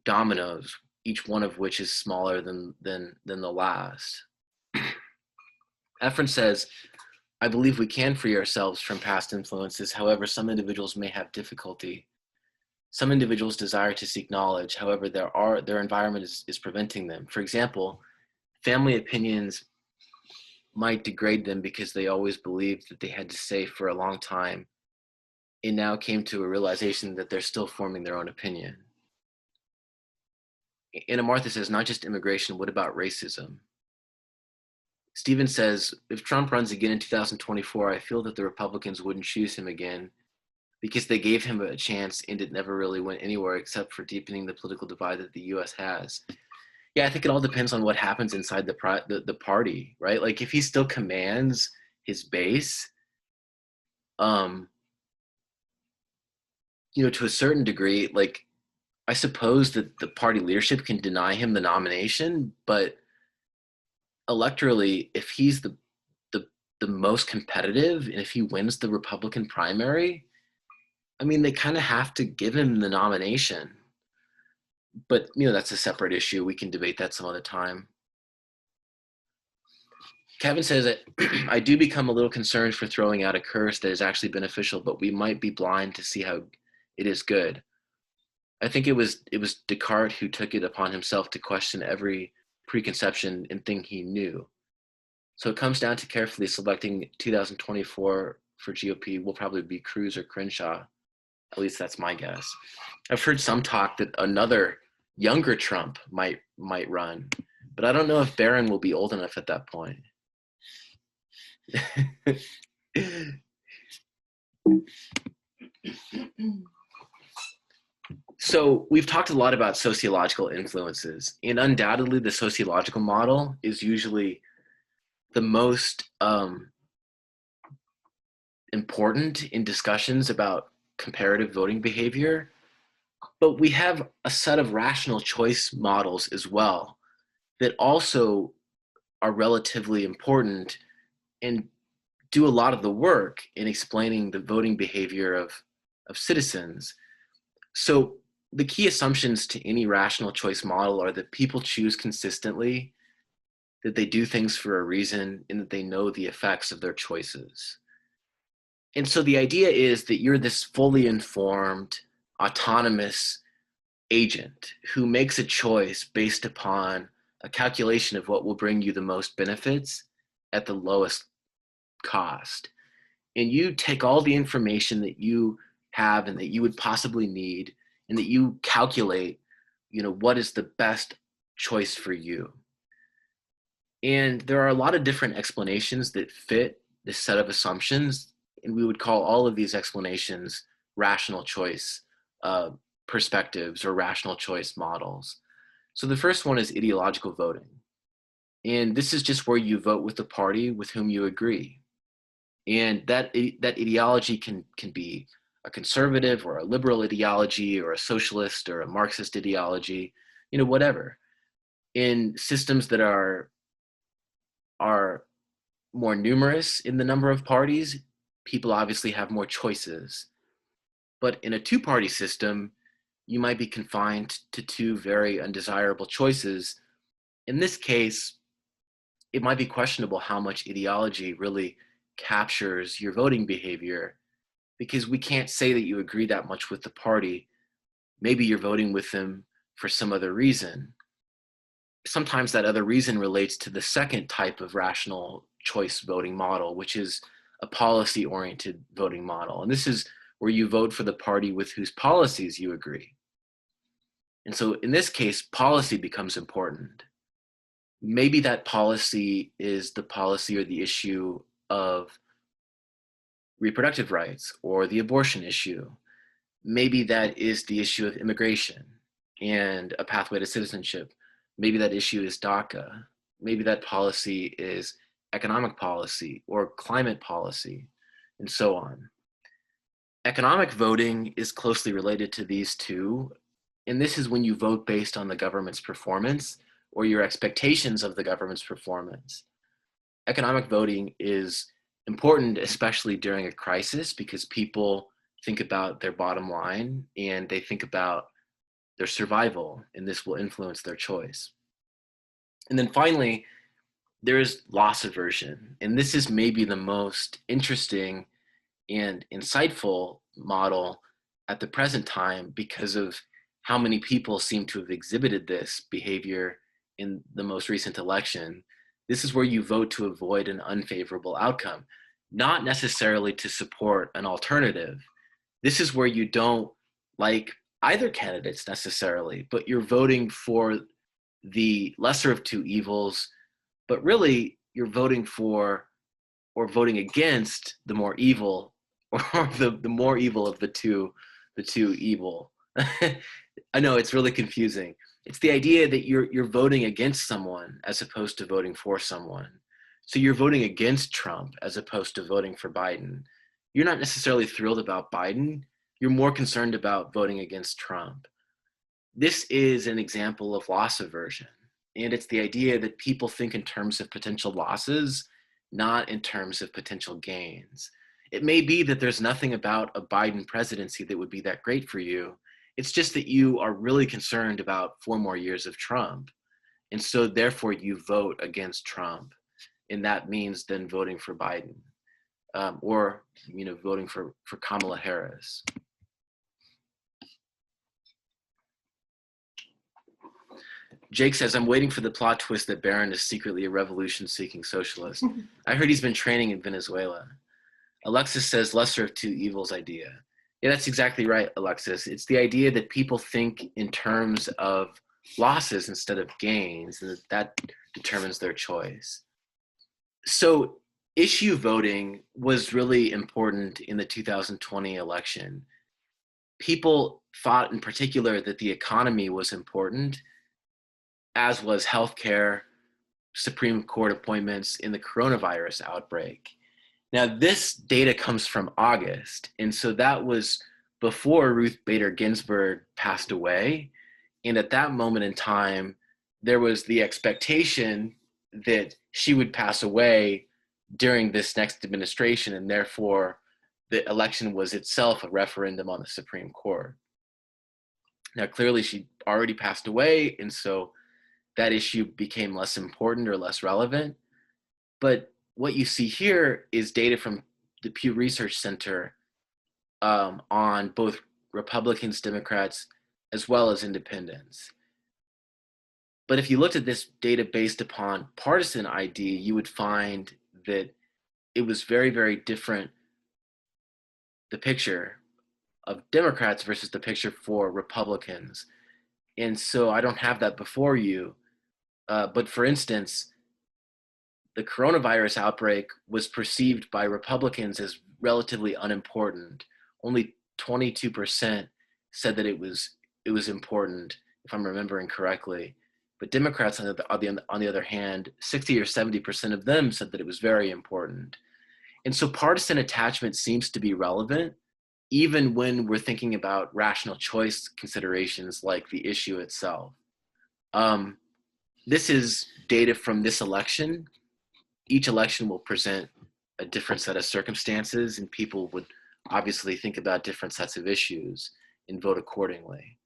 dominoes, each one of which is smaller than the last. Efren says, I believe we can free ourselves from past influences. However, some individuals may have difficulty. Some individuals desire to seek knowledge. However, their environment is preventing them. For example, family opinions might degrade them because they always believed that they had to say for a long time and now came to a realization that they're still forming their own opinion. Anna Martha says, not just immigration, what about racism? Stephen says, if Trump runs again in 2024, I feel that the Republicans wouldn't choose him again because they gave him a chance and it never really went anywhere except for deepening the political divide that the US has. Yeah, I think it all depends on what happens inside the party, right? Like if he still commands his base, you know, to a certain degree, like I suppose that the party leadership can deny him the nomination, but electorally, if he's the most competitive and if he wins the Republican primary, I mean, they kind of have to give him the nomination. But, you know, that's a separate issue. We can debate that some other time. Kevin says that I do become a little concerned for throwing out a curse that is actually beneficial, but we might be blind to see how it is good. I think it was Descartes who took it upon himself to question every preconception and thing he knew. So it comes down to carefully selecting 2024 for GOP will probably be Cruz or Crenshaw. At least that's my guess. I've heard some talk that another younger Trump might run, but I don't know if Barron will be old enough at that point. So we've talked a lot about sociological influences, and undoubtedly the sociological model is usually the most important in discussions about comparative voting behavior. But we have a set of rational choice models as well that also are relatively important and do a lot of the work in explaining the voting behavior of citizens. So the key assumptions to any rational choice model are that people choose consistently, that they do things for a reason, and that they know the effects of their choices. And so the idea is that you're this fully informed, autonomous agent who makes a choice based upon a calculation of what will bring you the most benefits at the lowest cost. And you take all the information that you have and that you would possibly need, and that you calculate, what is the best choice for you. And there are a lot of different explanations that fit this set of assumptions, and we would call all of these explanations rational choice perspectives or rational choice models. So the first one is ideological voting. And this is just where you vote with the party with whom you agree. And that ideology can be a conservative or a liberal ideology or a socialist or a Marxist ideology, whatever. In systems that are more numerous in the number of parties, people obviously have more choices. But in a two-party system, you might be confined to two very undesirable choices. In this case, it might be questionable how much ideology really captures your voting behavior, because we can't say that you agree that much with the party. Maybe you're voting with them for some other reason. Sometimes that other reason relates to the second type of rational choice voting model, which is a policy-oriented voting model. And this is where you vote for the party with whose policies you agree. And so in this case, policy becomes important. Maybe that policy is the policy or the issue of reproductive rights or the abortion issue. Maybe that is the issue of immigration and a pathway to citizenship. Maybe that issue is DACA. Maybe that policy is economic policy or climate policy, and so on. Economic voting is closely related to these two, and this is when you vote based on the government's performance or your expectations of the government's performance. Economic voting is important, especially during a crisis, because people think about their bottom line and they think about their survival, and this will influence their choice. And then finally, there is loss aversion, and this is maybe the most interesting and insightful model at the present time because of how many people seem to have exhibited this behavior in the most recent election. This is where you vote to avoid an unfavorable outcome, not necessarily to support an alternative. This is where you don't like either candidates necessarily, but you're voting for the lesser of two evils, but really you're voting for or voting against the more evil, or the more evil of the two evil. I know it's really confusing. It's the idea that you're voting against someone as opposed to voting for someone. So you're voting against Trump as opposed to voting for Biden. You're not necessarily thrilled about Biden. You're more concerned about voting against Trump. This is an example of loss aversion. And it's the idea that people think in terms of potential losses, not in terms of potential gains. It may be that there's nothing about a Biden presidency that would be that great for you. It's just that you are really concerned about 4 more years of Trump. And so therefore you vote against Trump. And that means then voting for Biden, or voting for Kamala Harris. Jake says, I'm waiting for the plot twist that Barron is secretly a revolution-seeking socialist. I heard he's been training in Venezuela. Alexis says, lesser of two evils idea. Yeah, that's exactly right, Alexis. It's the idea that people think in terms of losses instead of gains, and that determines their choice. So issue voting was really important in the 2020 election. People thought in particular that the economy was important, as was healthcare, Supreme Court appointments in the coronavirus outbreak. Now, this data comes from August, and so that was before Ruth Bader Ginsburg passed away. And at that moment in time, there was the expectation that she would pass away during this next administration, and therefore the election was itself a referendum on the Supreme Court. Now, clearly she already passed away, and so that issue became less important or less relevant. But what you see here is data from the Pew Research Center on both Republicans, Democrats, as well as independents. But if you looked at this data based upon partisan ID, you would find that it was very, very different, the picture of Democrats versus the picture for Republicans. And so I don't have that before you. But for instance, the coronavirus outbreak was perceived by Republicans as relatively unimportant. Only 22% said that it was important, if I'm remembering correctly. But Democrats, on the other hand, 60 or 70% of them said that it was very important. And so partisan attachment seems to be relevant, even when we're thinking about rational choice considerations like the issue itself. This is data from this election. Each election will present a different set of circumstances, and people would obviously think about different sets of issues and vote accordingly.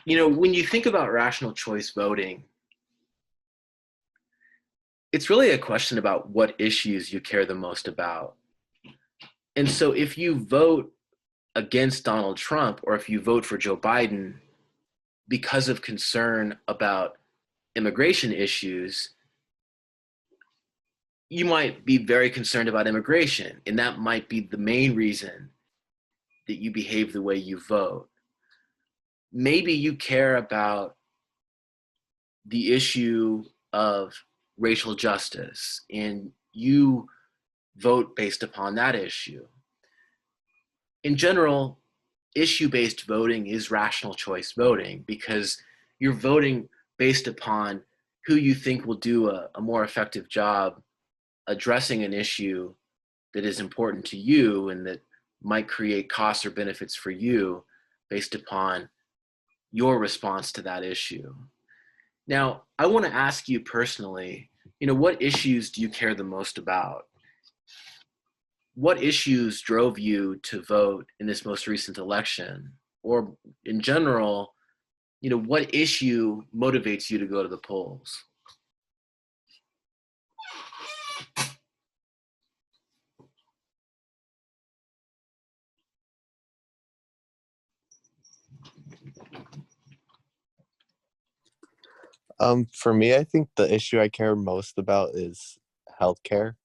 You know, when you think about rational choice voting, it's really a question about what issues you care the most about. And so if you vote against Donald Trump, or if you vote for Joe Biden because of concern about immigration issues, you might be very concerned about immigration, and that might be the main reason that you behave the way you vote. Maybe you care about the issue of racial justice, and you vote based upon that issue. In general, issue-based voting is rational choice voting because you're voting based upon who you think will do a more effective job addressing an issue that is important to you and that might create costs or benefits for you based upon your response to that issue. Now, I want to ask you personally, you know, what issues do you care the most about? What issues drove you to vote in this most recent election? Or in general, you know, what issue motivates you to go to the polls? For me, I think the issue I care most about is healthcare,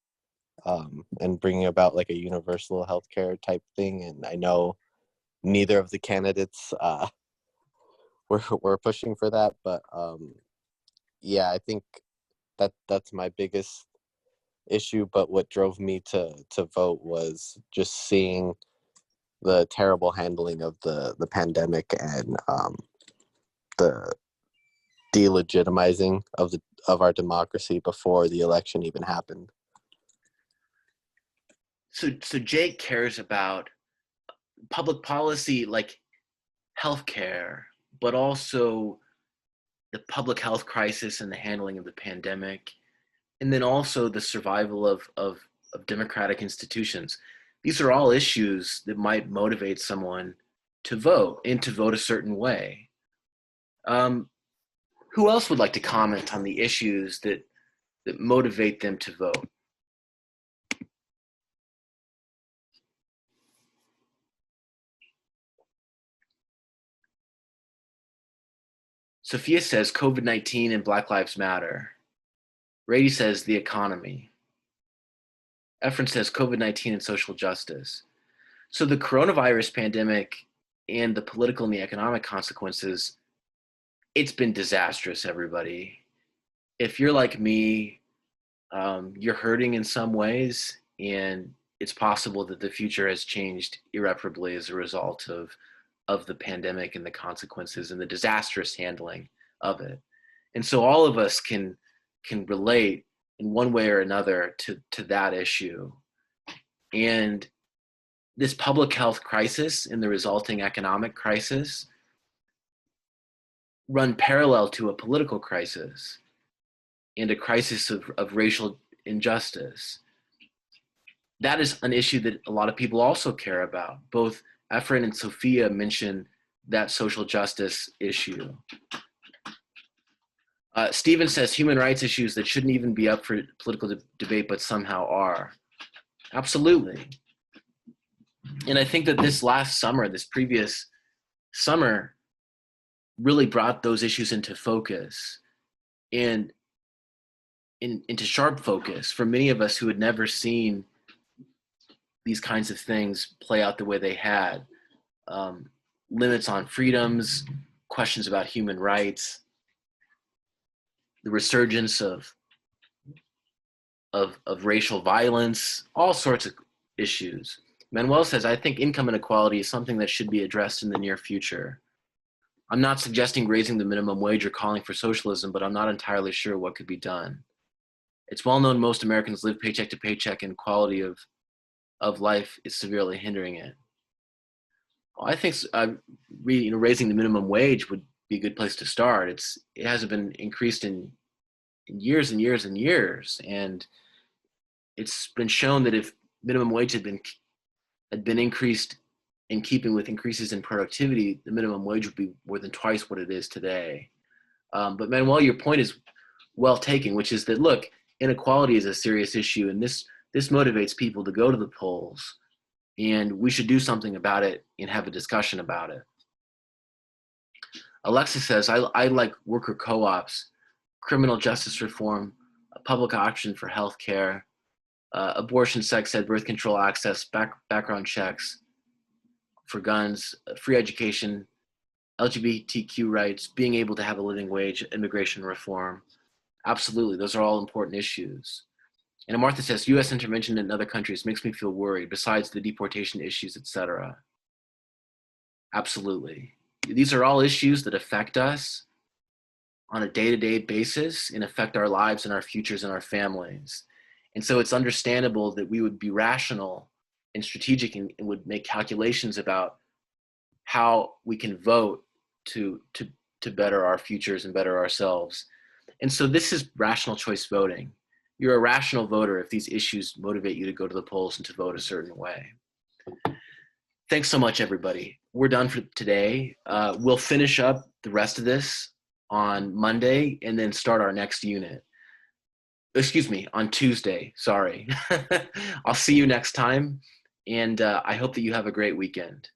and bringing about like a universal healthcare type thing. And I know neither of the candidates were pushing for that, but yeah, I think that's my biggest issue. But what drove me to vote was just seeing the terrible handling of the pandemic and the delegitimizing of our democracy before the election even happened. So Jake cares about public policy like healthcare, but also the public health crisis and the handling of the pandemic, and then also the survival of democratic institutions. These are all issues that might motivate someone to vote and to vote a certain way. Who else would like to comment on the issues that motivate them to vote? Sophia says COVID-19 and Black Lives Matter. Rady says the economy. Efren says COVID-19 and social justice. So the coronavirus pandemic and the political and the economic consequences, it's been disastrous, everybody. If you're like me, you're hurting in some ways, and it's possible that the future has changed irreparably as a result of the pandemic and the consequences and the disastrous handling of it. And so all of us can relate in one way or another to that issue. And this public health crisis and the resulting economic crisis run parallel to a political crisis and a crisis of racial injustice. That is an issue that a lot of people also care about. Both Efren and Sophia mentioned that social justice issue. Steven says human rights issues that shouldn't even be up for political debate, but somehow are. Absolutely. And I think that this previous summer, really brought those issues into focus and into sharp focus for many of us who had never seen these kinds of things play out the way they had. Limits on freedoms, questions about human rights, the resurgence of racial violence, all sorts of issues. Manuel says, I think income inequality is something that should be addressed in the near future. I'm not suggesting raising the minimum wage or calling for socialism, but I'm not entirely sure what could be done. It's well known most Americans live paycheck to paycheck, and quality of life is severely hindering it. Well, I think raising the minimum wage would be a good place to start. It hasn't been increased in years and years and years, and it's been shown that if minimum wage had been increased in keeping with increases in productivity, the minimum wage would be more than twice what it is today. But Manuel, your point is well taken, which is that, look, inequality is a serious issue, and this motivates people to go to the polls, and we should do something about it and have a discussion about it. Alexa says, I like worker co-ops, criminal justice reform, a public option for health care, abortion, sex ed, birth control access, background checks for guns, free education, LGBTQ rights, being able to have a living wage, immigration reform. Absolutely, those are all important issues. And Martha says, U.S. intervention in other countries makes me feel worried, besides the deportation issues, etc. Absolutely. These are all issues that affect us on a day-to-day basis and affect our lives and our futures and our families. And so it's understandable that we would be rational and strategic and would make calculations about how we can vote to better our futures and better ourselves. And so this is rational choice voting. You're a rational voter if these issues motivate you to go to the polls and to vote a certain way. Thanks so much, everybody. We're done for today. We'll finish up the rest of this on Monday and then start our next unit. Excuse me, on Tuesday, sorry. I'll see you next time, and I hope that you have a great weekend.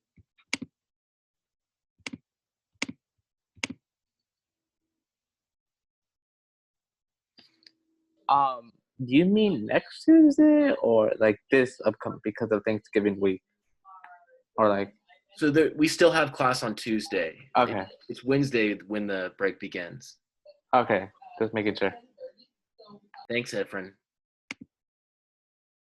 Do you mean next Tuesday or like this upcoming because of Thanksgiving week? Or like so we still have class on Tuesday. Okay. It's Wednesday when the break begins. Okay, just making sure. Thanks, Efren.